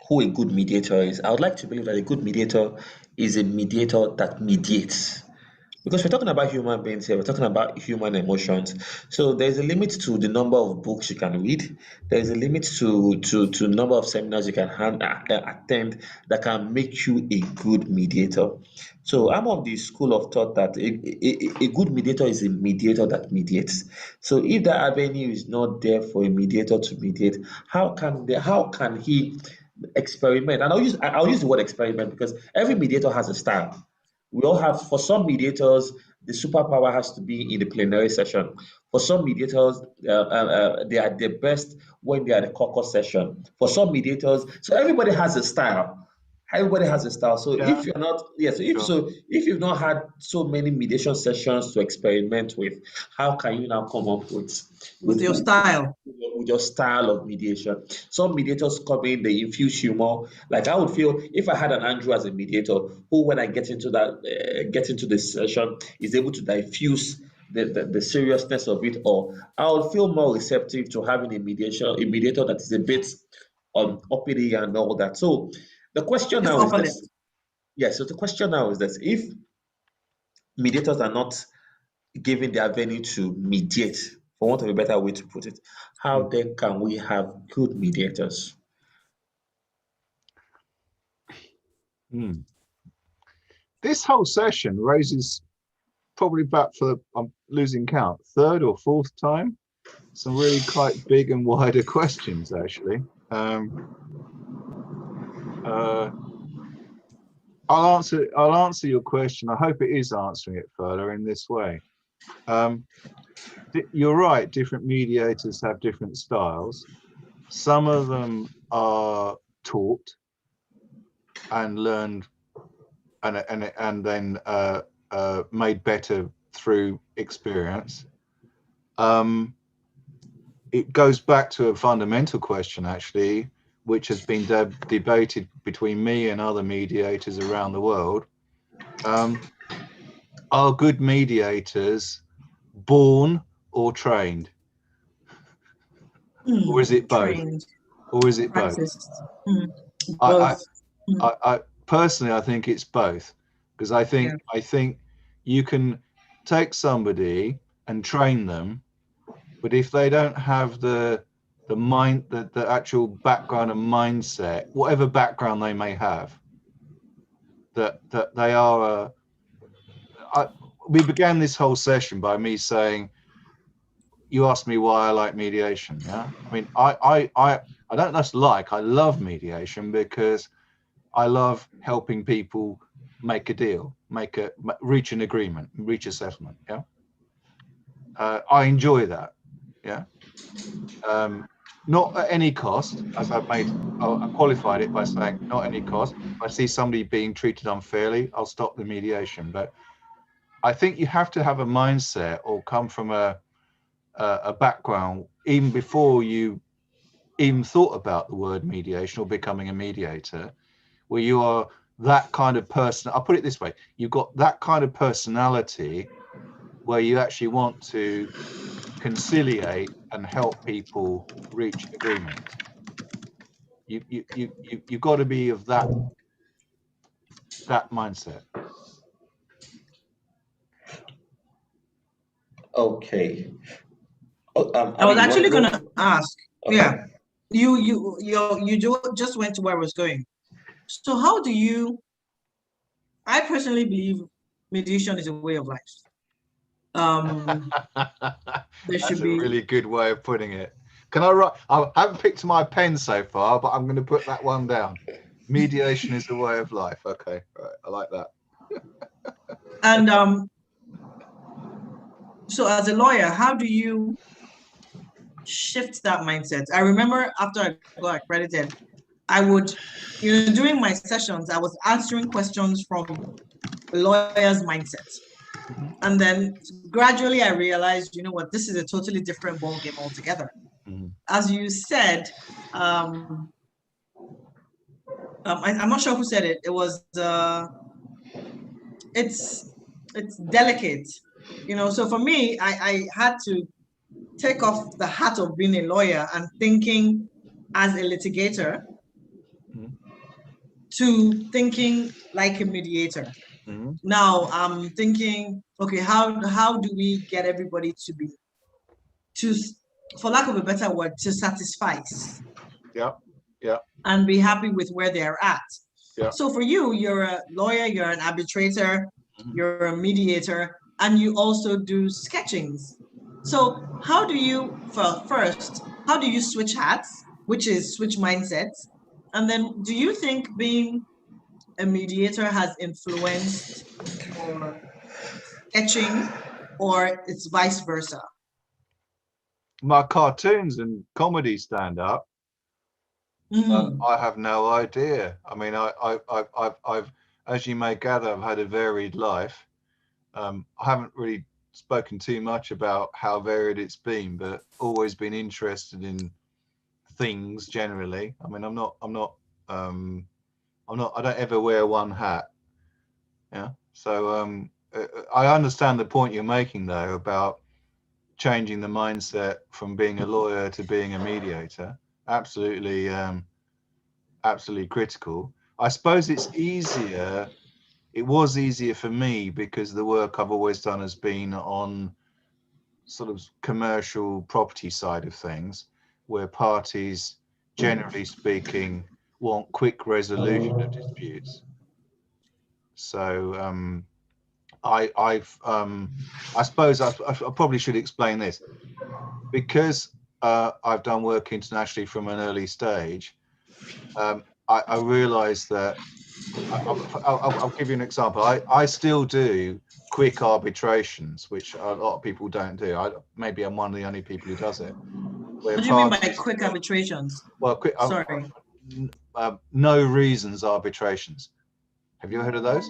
who a good mediator is. I would like to believe that a good mediator is a mediator that mediates. Because we're talking about human beings here, we're talking about human emotions. So there's a limit to the number of books you can read. There's a limit to the number of seminars you can attend that can make you a good mediator. So I'm of the school of thought that a good mediator is a mediator that mediates. So if that avenue is not there for a mediator to mediate, how can he experiment? And I'll use the word experiment because every mediator has a style. We all have, for some mediators, the superpower has to be in the plenary session. For some mediators, they are the best when they are in the caucus session. For some mediators, so everybody has a style. Everybody has a style. So Yeah. if you're not, if you've not had so many mediation sessions to experiment with, how can you now come up with your style? With your style of mediation? Some mediators come in, they infuse humor. Like I would feel if I had an Andrew as a mediator, who when I get into the session is able to diffuse the seriousness of it, or I would feel more receptive to having a mediator that is a bit uppity and all that. So the question now is this. Yeah, so the question now is this: if mediators are not given their venue to mediate, for want of a better way to put it, how then can we have good mediators? This whole session raises probably back for, I'm losing count, third or fourth time, some really quite big and wider questions, actually. I'll answer your question. I hope it is answering it further in this way. You're right, different mediators have different styles. Some of them are taught and learned and then made better through experience. It goes back to a fundamental question, actually, which has been debated between me and other mediators around the world. Are good mediators born or trained? Or is it both? Trained. Or is it both? Both. I personally, I think it's both, because I think you can take somebody and train them, but if they don't have the actual background and mindset, whatever background they may have, that they are. We began this whole session by me saying, you asked me why I like mediation. Yeah, I mean, I don't just like, I love mediation because I love helping people make a deal, reach an agreement, reach a settlement. Yeah, I enjoy that. Yeah, not at any cost, as I qualified it by saying not any cost. If I see somebody being treated unfairly, I'll stop the mediation. But I think you have to have a mindset or come from a background even before you even thought about the word mediation or becoming a mediator, where you are that kind of person. I'll put it this way: you've got that kind of personality where you actually want to conciliate and help people reach agreement. You've got to be of that mindset. Okay. I was actually going to ask. Okay. Yeah, you just went to where I was going. So how do you? I personally believe mediation is a way of life. That's a really good way of putting it. Can I write? I haven't picked my pen so far, but I'm going to put that one down. Mediation is a way of life. Okay, right. I like that. And so as a lawyer, how do you shift that mindset? I remember after I got accredited, I would, during my sessions, I was answering questions from a lawyer's mindset. Mm-hmm. And then gradually I realized, this is a totally different ballgame altogether. Mm-hmm. As you said, I'm not sure who said it. It was, it's delicate, so for me, I had to take off the hat of being a lawyer and thinking as a litigator to thinking like a mediator. Mm-hmm. Now I'm thinking, okay, how do we get everybody to, for lack of a better word, to suffice? Yeah. Yeah. And be happy with where they're at. Yeah. So for you, you're a lawyer, you're an arbitrator, you're a mediator, and you also do sketchings. So how do you, first, how do you switch hats, which is switch mindsets? And then do you think being a mediator has influenced your sketching, or it's vice versa? My cartoons and comedy stand-up, I have no idea. I mean, I've, as you may gather, I've had a varied life. I haven't really spoken too much about how varied it's been, but always been interested in things generally. I mean, I don't ever wear one hat. Yeah. So I understand the point you're making though about changing the mindset from being a lawyer to being a mediator. Absolutely, absolutely critical. I suppose it's easier. It was easier for me because the work I've always done has been on sort of commercial property side of things, where parties, generally speaking, want quick resolution of disputes. So I suppose I probably should explain this, because I've done work internationally from an early stage. I realised that I'll give you an example. I still do quick arbitrations, which a lot of people don't do. Maybe I'm one of the only people who does it. What do you mean by quick arbitrations? Well, quick. Sorry. No reasons arbitrations. Have you heard of those?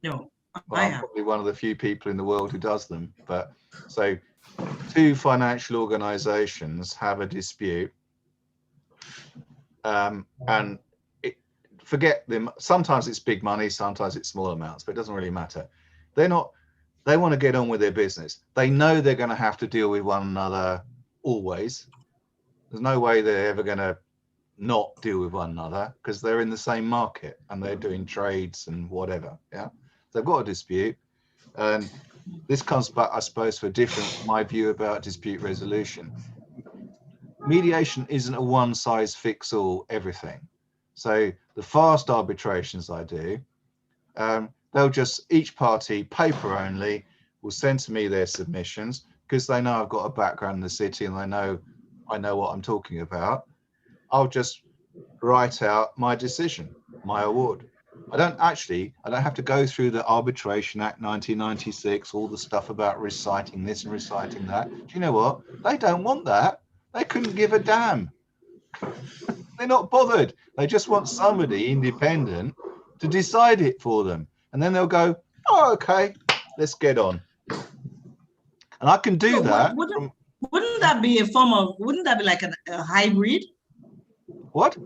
No. Well, I'm probably one of the few people in the world who does them. But so, two financial organisations have a dispute, and forget them. Sometimes it's big money, sometimes it's small amounts, but it doesn't really matter. They want to get on with their business. They know they're going to have to deal with one another always. There's no way they're ever going to not deal with one another because they're in the same market and they're doing trades and whatever. Yeah. They've got a dispute, and this comes back, I suppose, for my view about dispute resolution. Mediation isn't a one-size-fits-all everything. So the fast arbitrations I do, they'll just, each party, paper only, will send to me their submissions because they know I've got a background in the city and I know what I'm talking about. I'll just write out my decision, my award. I don't have to go through the Arbitration Act 1996, all the stuff about reciting this and reciting that. Do you know what? They don't want that. They couldn't give a damn. They're not bothered. They just want somebody independent to decide it for them. And then they'll go, oh, okay, let's get on. And I can do that. Wouldn't that be a form of, wouldn't that be like a hybrid? What?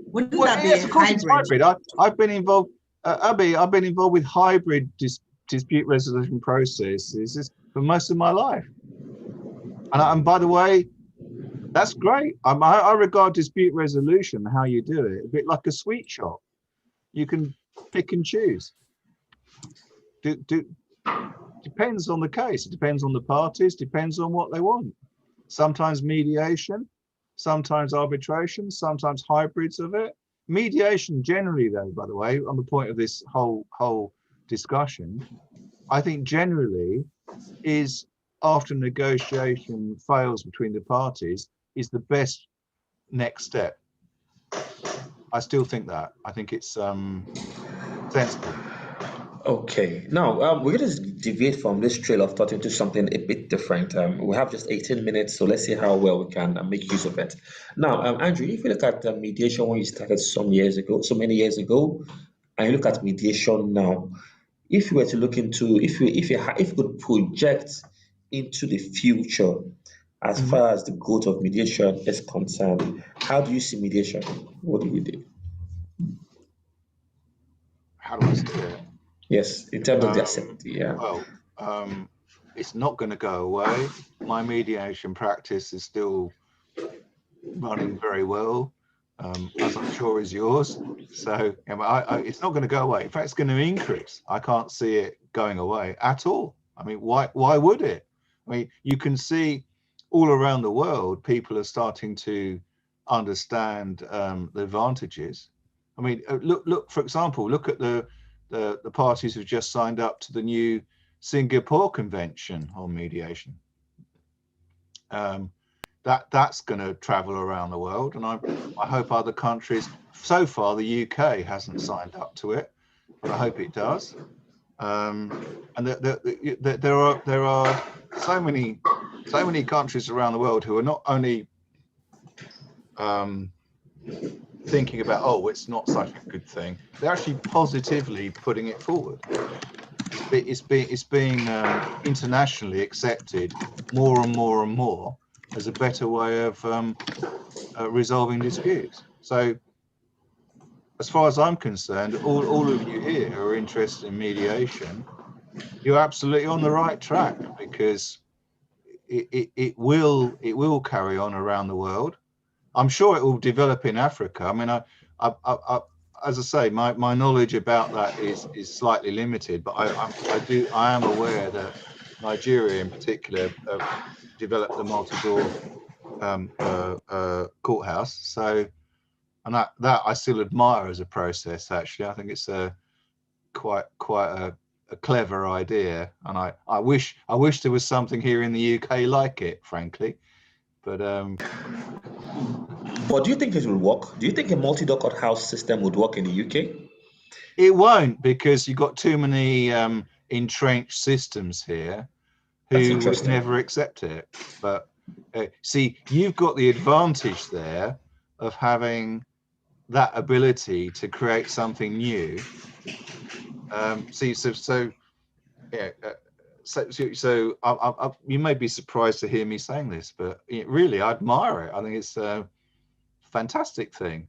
Wouldn't Well, that be yes, of course it's hybrid? hybrid. I've been involved, Abby, I've been involved with hybrid dispute resolution processes for most of my life. And by the way, that's great. I regard dispute resolution, how you do it, a bit like a sweet shop. You can pick and choose. Depends on the case. It depends on the parties, depends on what they want. Sometimes mediation, sometimes arbitration, sometimes hybrids of it. Mediation generally, though, by the way, on the point of this whole discussion, I think generally is, after negotiation fails between the parties, is the best next step. I still think that. I think it's sensible. Okay, now we're going to deviate from this trail of thought into something a bit different. We have just 18 minutes, so let's see how well we can make use of it. Now, Andrew, if you look at mediation when you started some years ago, so many years ago, and you look at mediation now, if you were to look into, if you could project into the future as far as the growth of mediation is concerned, how do you see mediation? What do you do? How do I see it? Yes, in terms of the acceptability, yeah. Well, it's not going to go away. My mediation practice is still running very well, as I'm sure is yours. So it's not going to go away. In fact, it's going to increase. I can't see it going away at all. I mean, why would it? I mean, you can see all around the world, people are starting to understand the advantages. I mean, look, for example, look at the parties who've just signed up to the new Singapore Convention on Mediation. That's going to travel around the world, and I hope other countries. So far, the UK hasn't signed up to it, but I hope it does. And there are so many countries around the world who are not only thinking about, oh, it's not such a good thing, they're actually positively putting it forward. It's being internationally accepted more and more and more as a better way of resolving disputes. So as far as I'm concerned, all of you here who are interested in mediation, you're absolutely on the right track, because it will carry on around the world. I'm sure it will develop in Africa. I mean, I as I say, my knowledge about that is slightly limited, but I am aware that Nigeria in particular developed the multi-door courthouse. So, and that I still admire as a process. Actually, I think it's quite a clever idea, and I wish there was something here in the UK like it, frankly. But do you think it will work? Do you think a multi-door courthouse system would work in the UK? It won't, because you've got too many entrenched systems here who would never accept it. But see, you've got the advantage there of having that ability to create something new. So you may be surprised to hear me saying this, but really, I admire it. I think it's a fantastic thing.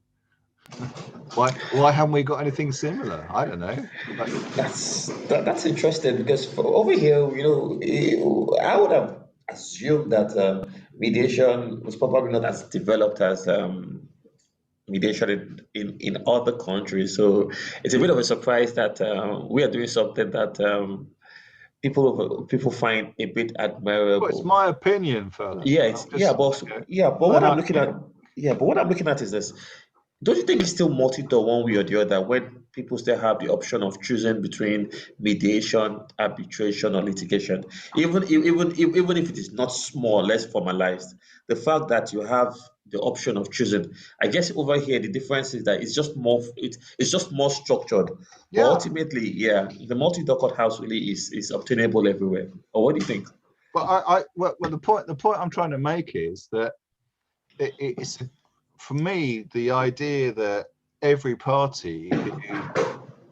Why haven't we got anything similar? I don't know. That's interesting, because over here, I would have assumed that mediation was probably not as developed as mediation in other countries. So it's a bit of a surprise that we are doing something that people find a bit admirable. Well, it's my opinion, fella. But what I'm looking at is this. Don't you think it's still multi-door one way or the other, when people still have the option of choosing between mediation, arbitration, or litigation? Even if it is not small, less formalized, the fact that you have the option of choosing, I guess over here the difference is that it's just more structured. Yeah. But ultimately, the multi-door courthouse really is obtainable everywhere. Or what do you think? Well, the point I'm trying to make is that it's. For me, the idea that every party who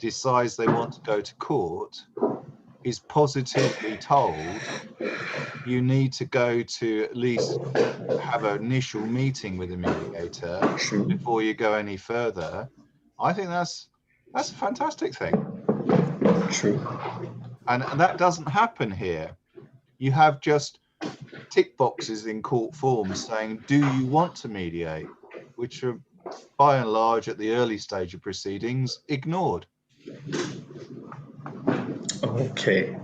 decides they want to go to court is positively told you need to go to at least have an initial meeting with a mediator before you go any further. I think that's a fantastic thing. True. And that doesn't happen here. You have just tick boxes in court forms saying, do you want to mediate? Which are by and large at the early stage of proceedings ignored. Okay.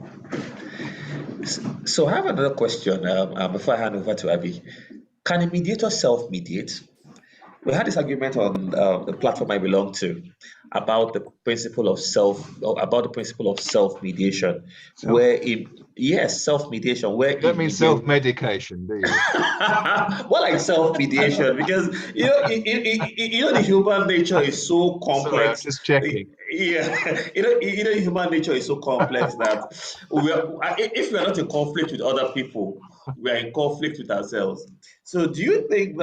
So I have another question before I hand over to Abby. Can a mediator self-mediate? We had this argument on the platform I belong to about the principle of self-mediation, where self-mediation, where you don't mean self-medication, do you? Well, like self-mediation, because the human nature is so complex. Sorry, I'm just checking. Yeah, human nature is so complex that if we are not in conflict with other people, we are in conflict with ourselves. So, do you think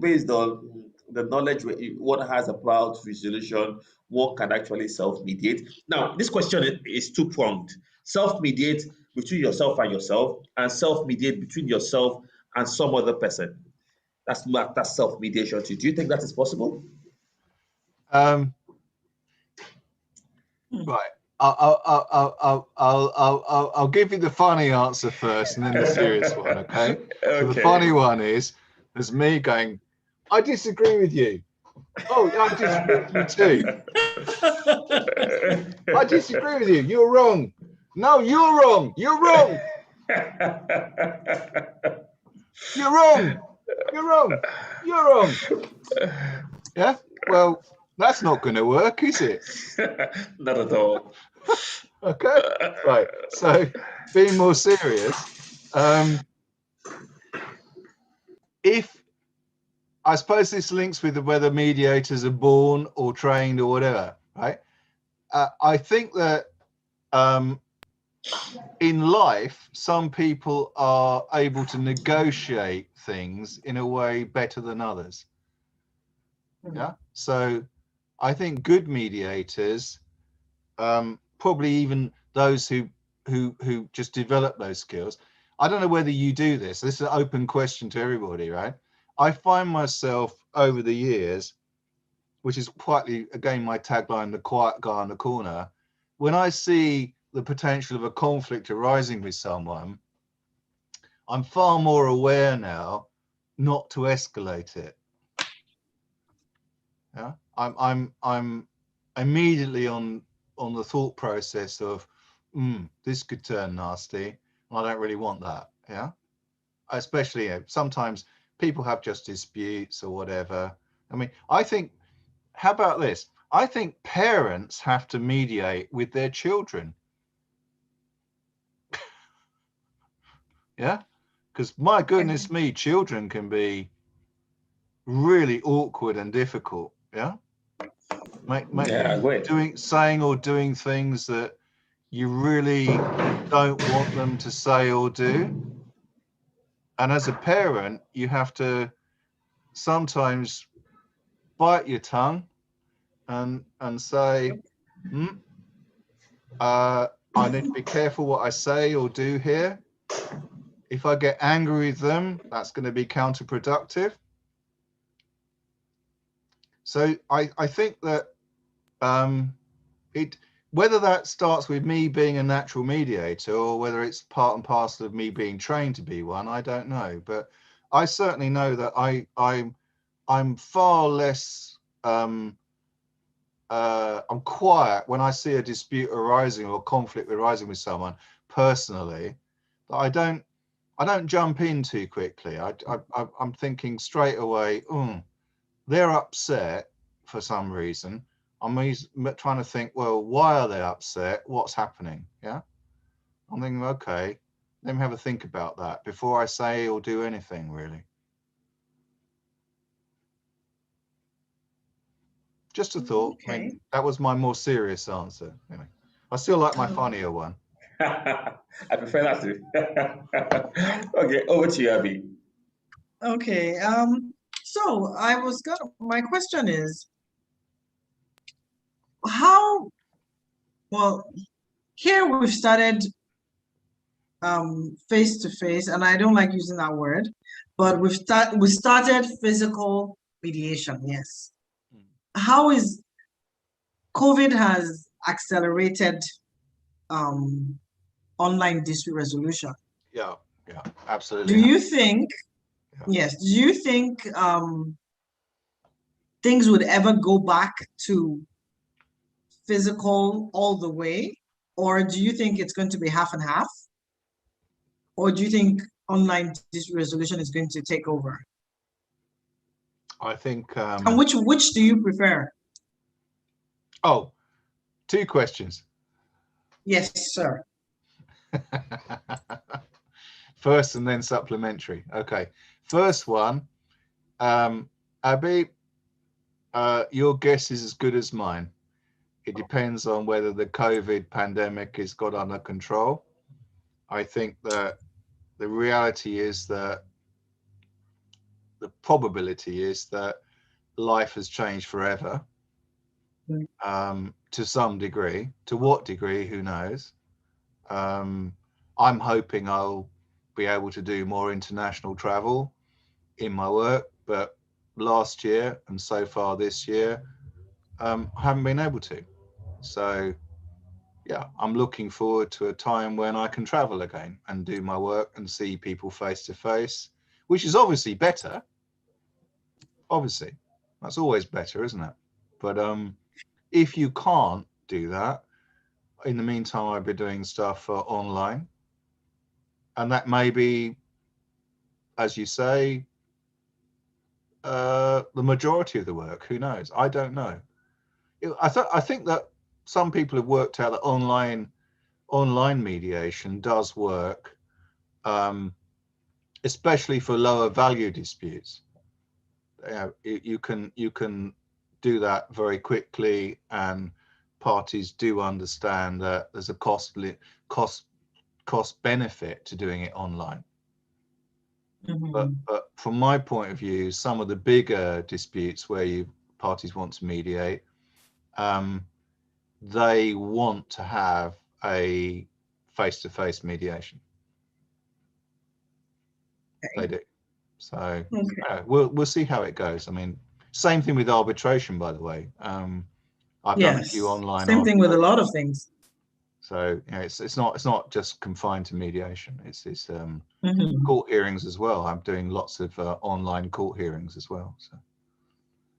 based on the knowledge one has about resolution, one can actually self-mediate? Now, this question is two-pronged: self-mediate between yourself and self-mediate between yourself and some other person. That's self-mediation too. Do you think that is possible? Right. I'll give you the funny answer first, and then the serious one. Okay. So the funny one is me going, I disagree with you. Oh, I disagree with you too. I disagree with you. You're wrong. No, you're wrong. You're wrong. You're wrong. You're wrong. You're wrong. Yeah. Well, that's not going to work, is it? Not at all. Okay. Right. So, being more serious, if I suppose this links with whether mediators are born or trained or whatever, right? I think that in life, some people are able to negotiate things in a way better than others. Yeah. So I think good mediators, probably even those who just develop those skills. I don't know whether you do this. This is an open question to everybody, right? I find myself over the years, which is quietly, again, my tagline, the quiet guy in the corner, when I see the potential of a conflict arising with someone, I'm far more aware now not to escalate it. Yeah, I'm immediately on the thought process of, this could turn nasty, and I don't really want that. Yeah, especially sometimes people have just disputes or whatever. I mean, I think, how about this? I think parents have to mediate with their children. Yeah, because my goodness me, children can be really awkward and difficult. Yeah, saying or doing things that you really don't want them to say or do. And as a parent, you have to sometimes bite your tongue and say, I need to be careful what I say or do here. If I get angry with them, that's going to be counterproductive. So I think that whether that starts with me being a natural mediator or whether it's part and parcel of me being trained to be one, I don't know. But I certainly know that I'm far less I'm quiet when I see a dispute arising or conflict arising with someone personally. But I don't jump in too quickly. I'm thinking straight away, they're upset for some reason. I'm trying to think, well, why are they upset? What's happening? Yeah. I'm thinking, okay, let me have a think about that before I say or do anything, really. Just a thought. Okay. I mean, that was my more serious answer. Anyway, I still like my funnier one. I prefer that too. Okay, over to you, Abby. Okay. So my question is, here we've started face to face, and I don't like using that word, but we started physical mediation. Yes. How is COVID has accelerated online dispute resolution? Yeah, absolutely. Do you think? Yeah. Yes. Do you think things would ever go back to physical all the way, or do you think it's going to be half and half? Or do you think online dispute resolution is going to take over? I think. And which do you prefer? Oh, two questions. Yes, sir. First and then supplementary. Okay. First one, Abby, your guess is as good as mine. It depends on whether the COVID pandemic is got under control. I think that the reality is that the probability is that life has changed forever, to some degree. To what degree, who knows? I'm hoping I'll be able to do more international travel in my work, but last year and so far this year, I haven't been able to. So yeah, I'm looking forward to a time when I can travel again and do my work and see people face to face, which is obviously better. Obviously, that's always better, isn't it? But if you can't do that, in the meantime, I've been doing stuff online, and that may be, as you say, the majority of the work. Who knows? I don't know. I think that some people have worked out that online mediation does work, especially for lower value disputes. You can do that very quickly, and parties do understand that there's a cost benefit to doing it online. But from my point of view, some of the bigger disputes where parties want to mediate, they want to have a face-to-face mediation. They do. So we'll see how it goes. I mean, same thing with arbitration, by the way. I've done a few online. Same thing with a lot of things. So it's not just confined to mediation. It's court hearings as well. I'm doing lots of online court hearings as well. So,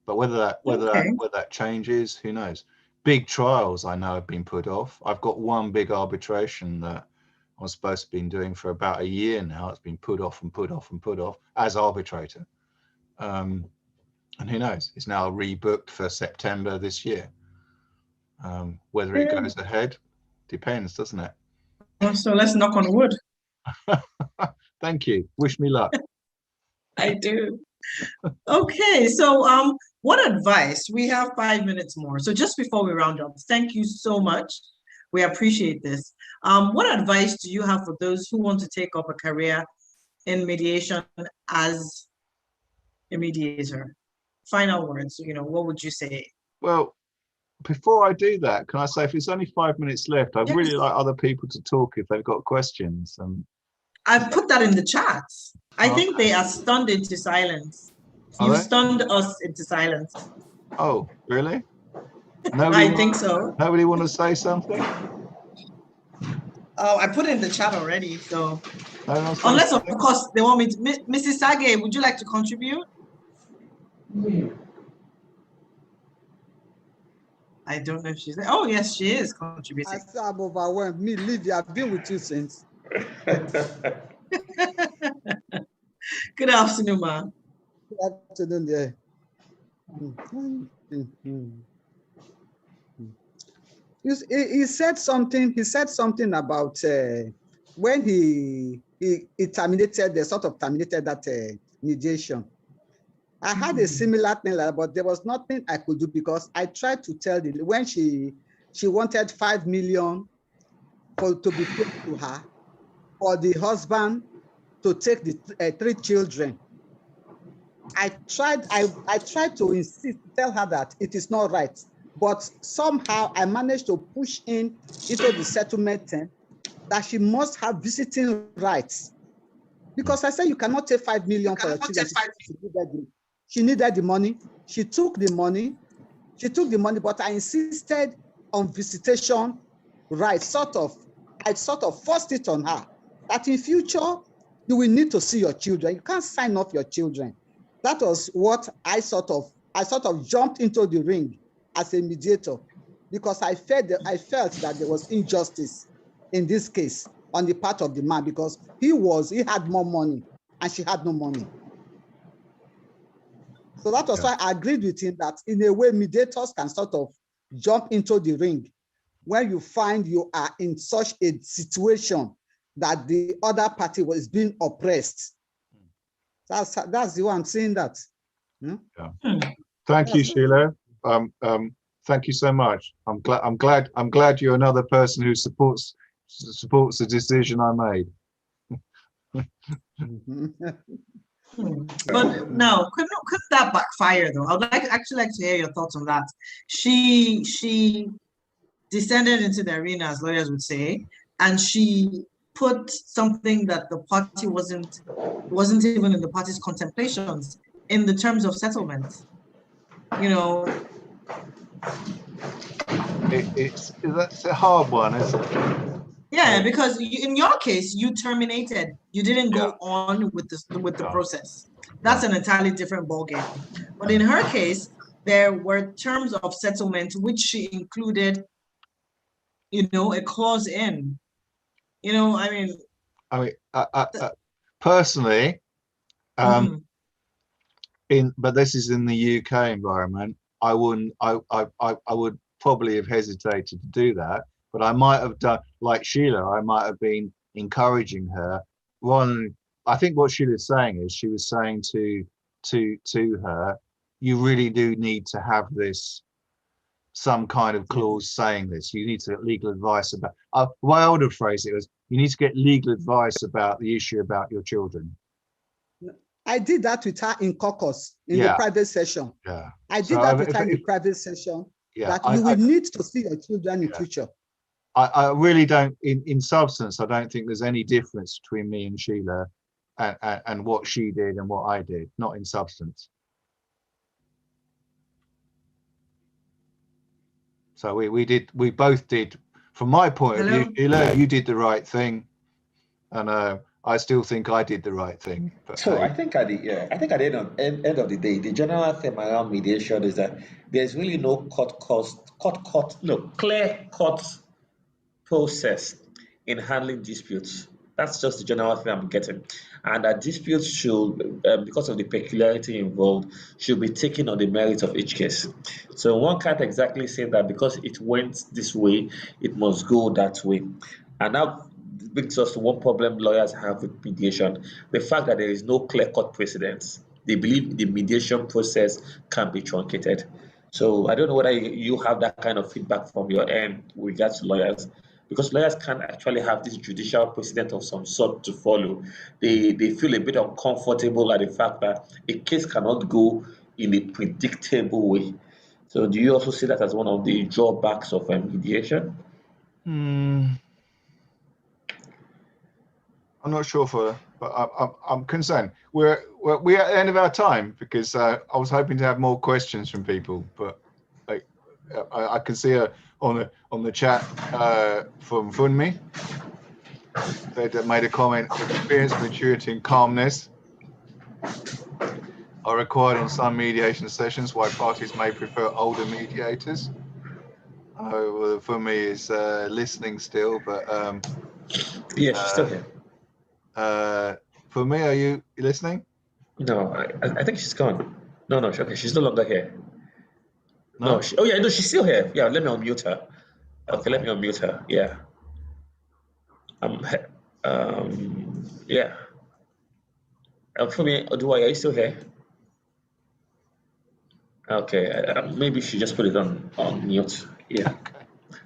but whether that changes, who knows? Big trials I know have been put off. I've got one big arbitration that I was supposed to be doing for about a year now. It's been put off and put off and put off as arbitrator. And who knows? It's now rebooked for September this year. Whether it goes ahead depends, doesn't it? So let's knock on wood. Thank you. Wish me luck. I do. Okay, so what advice? We have 5 minutes more. So just before we round up, thank you so much. We appreciate this. What advice do you have for those who want to take up a career in mediation as a mediator? Final words, what would you say? Well, before I do that, can I say, if it's only 5 minutes left, I'd really like other people to talk if they've got questions. I've put that in the chat. I think they are stunned into silence. You stunned us into silence. Oh, really? I think so. Nobody want to say something? Oh, I put it in the chat already. So, unless of course they want me to. Mrs. Sage, would you like to contribute? I don't know if she's there. Oh, yes, she is contributing. I said I'm overwhelmed. Me, Lydia, I've been with you since. Good afternoon, ma'am. Good afternoon, yeah. He said something. He said something about when he terminated that mediation. I had a similar thing like that, but there was nothing I could do because I tried to tell the when she wanted 5 million to be paid to her, for the husband to take the 3 children. I tried to insist, tell her that it is not right, but somehow I managed to push into the settlement that she must have visiting rights. Because I said you cannot take 5 million for your children. She needed the money. She took the money. But I insisted on visitation rights. I sort of forced it on her that in future you will need to see your children. You can't sign off your children. That was what I sort of jumped into the ring as a mediator, because I felt that there was injustice in this case on the part of the man, because he had more money and she had no money. So that was why I agreed with him that in a way mediators can sort of jump into the ring when you find you are in such a situation that the other party was being oppressed. That's the way I'm saying that. Yeah. Thank you, Sheila. Thank you so much. I'm glad you're another person who supports the decision I made. But no, couldn't that backfire though? I'd actually like to hear your thoughts on that. She descended into the arena, as lawyers would say, and she put something that the party wasn't even in the party's contemplations in the terms of settlement. You know, that's a hard one, isn't it? Yeah, because in your case, you terminated. You didn't go on with the process. That's an entirely different ballgame. But in her case, there were terms of settlement which she included, a clause in. I mean, personally, but this is in the UK environment, I would probably have hesitated to do that. But I might have done, like Sheila, I might have been encouraging her. I think what Sheila's saying is, she was saying to her, you really do need to have some kind of clause saying this. You need to get legal advice about. The way I would have phrased it was, you need to get legal advice about the issue about your children. I did that with her in caucus in the private session. Yeah, I did that with her in the private session. Yeah, that you will need to see your children in future. I really don't, in substance, I don't think there's any difference between me and Sheila and what she did and what I did, not in substance. So we both did, from my point of view, Sheila, you did the right thing. And I still think I did the right thing. But so I think at the end of the day, the general theme around mediation is that there's really no clear-cut process in handling disputes. That's just the general thing I'm getting. And that disputes should, because of the peculiarity involved, should be taken on the merits of each case. So one can't exactly say that because it went this way, it must go that way. And that brings us to one problem lawyers have with mediation: the fact that there is no clear-cut precedence. They believe the mediation process can be truncated. So I don't know whether you have that kind of feedback from your end with regards to lawyers, because lawyers can't actually have this judicial precedent of some sort to follow. They feel a bit uncomfortable at the fact that a case cannot go in a predictable way. So do you also see that as one of the drawbacks of mediation? I'm not sure but I'm concerned. We're at the end of our time, because I was hoping to have more questions from people, but I can see on the chat from Funmi. They made a comment: experience, maturity, and calmness are required in some mediation sessions, why parties may prefer older mediators. Well, Funmi is listening still, but yeah, she's still here. For me, are you listening? No, I think she's gone. No, okay, she's no longer here. No, she's still here. Yeah, let me unmute her. Okay, let me unmute her. Yeah. Yeah. For me, are you still here? Okay, maybe she just put it on mute. Yeah.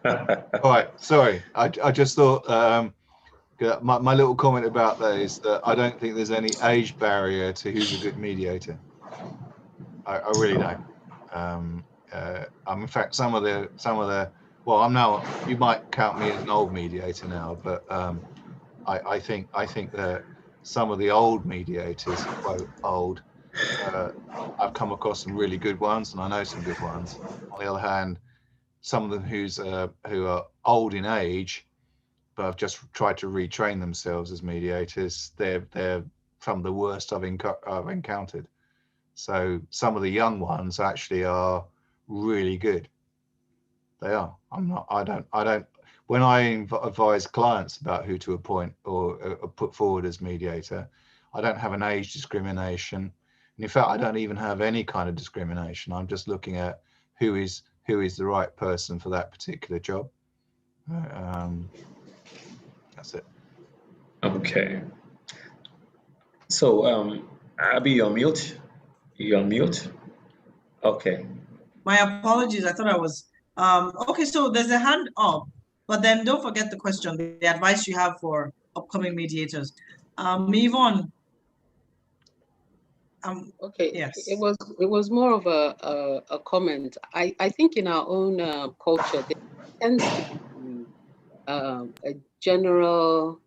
All right. Sorry, I just thought. My little comment about that is that I don't think there's any age barrier to who's a good mediator. I really don't. In fact, some of the well, I'm now, you might count me as an old mediator now, but I think that some of the old mediators, quote old, I've come across some really good ones, and I know some good ones. On the other hand, some of them who are old in age, but have just tried to retrain themselves as mediators, they're some of the worst I've encountered. So some of the young ones actually are really good. They are. I don't. When I advise clients about who to appoint or put forward as mediator, I don't have an age discrimination. And in fact, I don't even have any kind of discrimination. I'm just looking at who is the right person for that particular job. That's it. Okay. So, Abby, you're mute. You're mute. Okay. My apologies. I thought I was. Okay, so there's a hand up, but then don't forget the question, the advice you have for upcoming mediators. Yvonne. Okay. Yes. It was more of a comment. I think in our own culture there tends to be a general.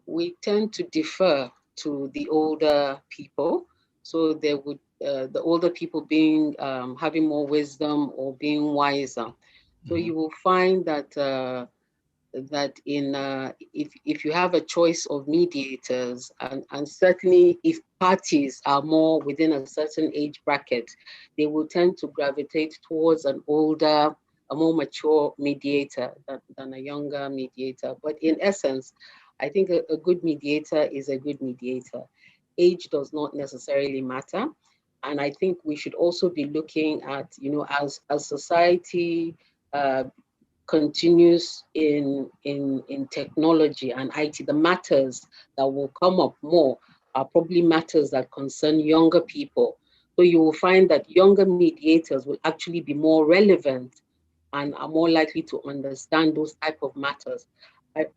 We tend to defer to the older people, so there would the older people being having more wisdom or being wiser. So you will find that that in if you have a choice of mediators, and certainly if parties are more within a certain age bracket, they will tend to gravitate towards an older, a more mature mediator than a younger mediator. But in essence, I think a good mediator is a good mediator. Age does not necessarily matter. And I think we should also be looking at, you know, as society continues in technology and IT, the matters that will come up more are probably matters that concern younger people. So you will find that younger mediators will actually be more relevant and are more likely to understand those type of matters.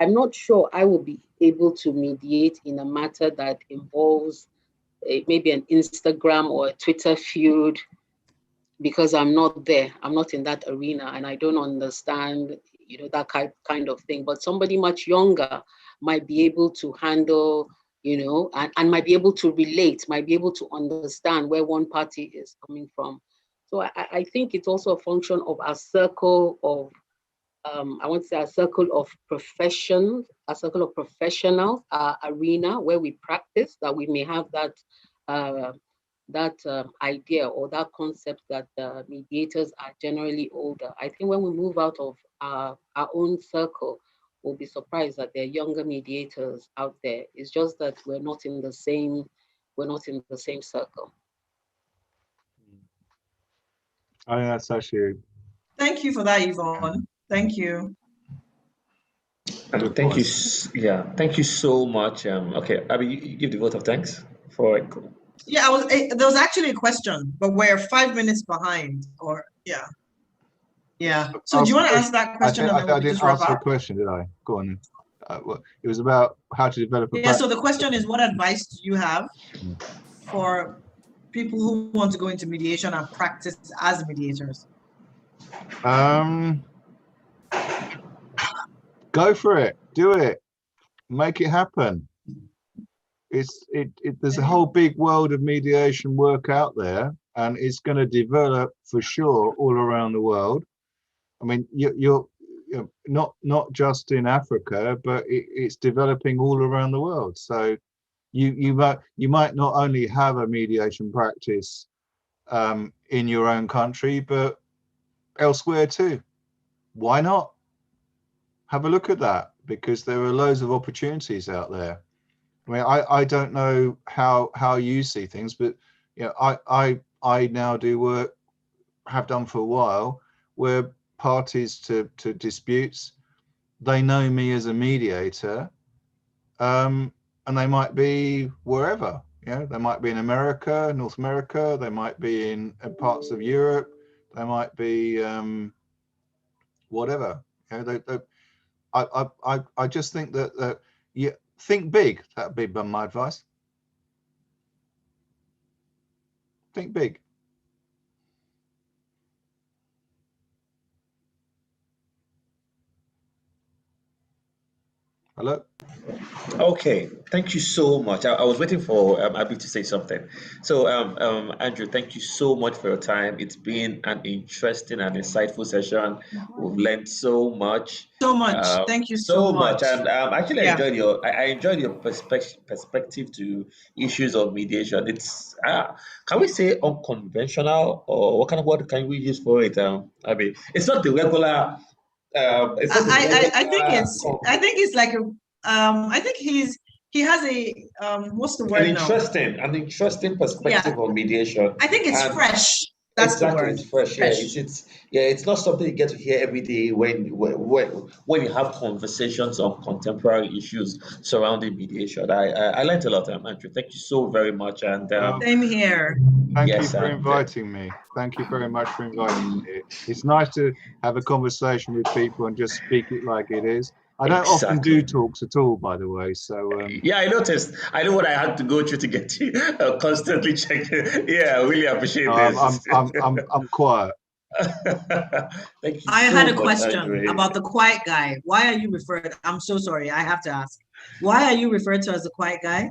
I'm not sure I will be able to mediate in a matter that involves maybe an Instagram or a Twitter feud, because I'm not there. I'm not in that arena, and I don't understand, you know, that kind of thing. But somebody much younger might be able to handle, you know, and might be able to relate, might be able to understand where one party is coming from. So I think it's also a function of our circle of, I want to say a circle of professions, a circle of professionals, arena where we practice, that we may have that idea or that concept that mediators are generally older. I think when we move out of our own circle, we'll be surprised that there are younger mediators out there. It's just that we're not in the same circle. I think that's actually. Thank you for that, Yvonne. Thank you. Thank you. Yeah, thank you so much. Okay, Abby, you give the vote of thanks for. Yeah, there was actually a question, but we're 5 minutes behind. Or yeah. So do you want to answer that question? I didn't answer the question, did I? Go on. Well, it was about how to develop a. Yeah. So the question is, what advice do you have for people who want to go into mediation and practice as mediators? Go for it. Do it. Make it happen. There's a whole big world of mediation work out there, and it's going to develop for sure all around the world. I mean, you're not just in Africa, but it's developing all around the world. So you might not only have a mediation practice in your own country, but elsewhere too. Why not? Have a look at that, because there are loads of opportunities out there. I mean, I don't know how you see things, but you know, I now do work, have done for a while, where parties to disputes, they know me as a mediator, and they might be wherever. You know, they might be in America, North America, they might be in parts of Europe, they might be whatever. You know, I just think that you think big. That'd be my advice. Think big. Hello? Okay, thank you so much. I was waiting for Abby to say something. So, Andrew, thank you so much for your time. It's been an interesting and insightful session. We've learned so much. So much. Thank you so So much, much. and actually, Yeah. I enjoyed your perspective to issues of mediation. It's can we say unconventional, or what kind of word can we use for it? Abby, it's not the regular. It's not the regular. I think it's like a I think he has a what's the word now? An interesting perspective on mediation. I think it's And fresh. That's exactly, the word. it's fresh. Yeah, it's not something you get to hear every day when you have conversations on contemporary issues surrounding mediation. I learned a lot, Andrew. Thank you so very much. And Same here. Thank yes, you for inviting me. Thank you very much for inviting me. It's nice to have a conversation with people and just speak it like it is. I don't often do talks at all, by the way. So yeah, I noticed. I know what I had to go through to get you constantly checking. Yeah, I really appreciate this. I'm quiet. Thank you. I so had a much, question Andrew. about the quiet guy. Why are you referred? I'm so sorry. I have to ask. Why are you referred to as the quiet guy?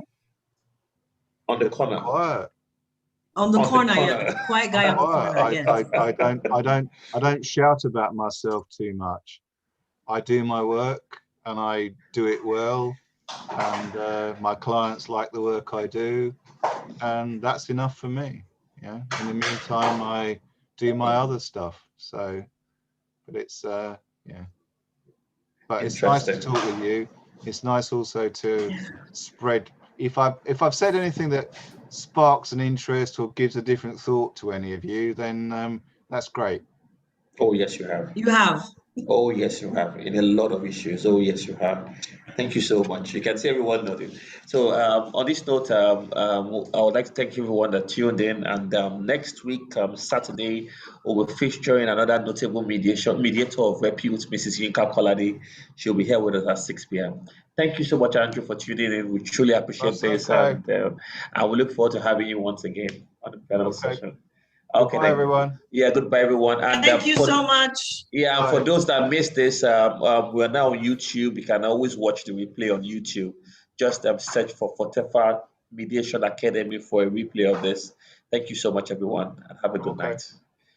On the corner. Quiet. On the corner, yeah. Quiet guy on the corner. Yes. I don't shout about myself too much. I do my work and I do it well, and my clients like the work I do, and that's enough for me. Yeah. In the meantime, I do my other stuff. So, but it's yeah. But it's nice to talk with you. It's nice also to spread. If I've said anything that sparks an interest or gives a different thought to any of you, then that's great. Oh yes, you have. You have. Oh yes, you have in a lot of issues. Oh yes, you have. Thank you so much. You can see everyone nodding. So on this note, I would like to thank everyone that tuned in. And next week, Saturday, we'll be featuring another notable mediator of repute, Mrs. Yinka Kolade. She'll be here with us at 6 p.m. Thank you so much, Andrew, for tuning in. We truly appreciate That's this, okay. and we look forward to having you once again on the panel session. Okay, goodbye, everyone. Yeah, goodbye, everyone. And thank you so much. Yeah, and for those that missed this, we're now on YouTube. You can always watch the replay on YouTube. Just search for Fortefa Mediation Academy for a replay of this. Thank you so much, everyone, and have a good night.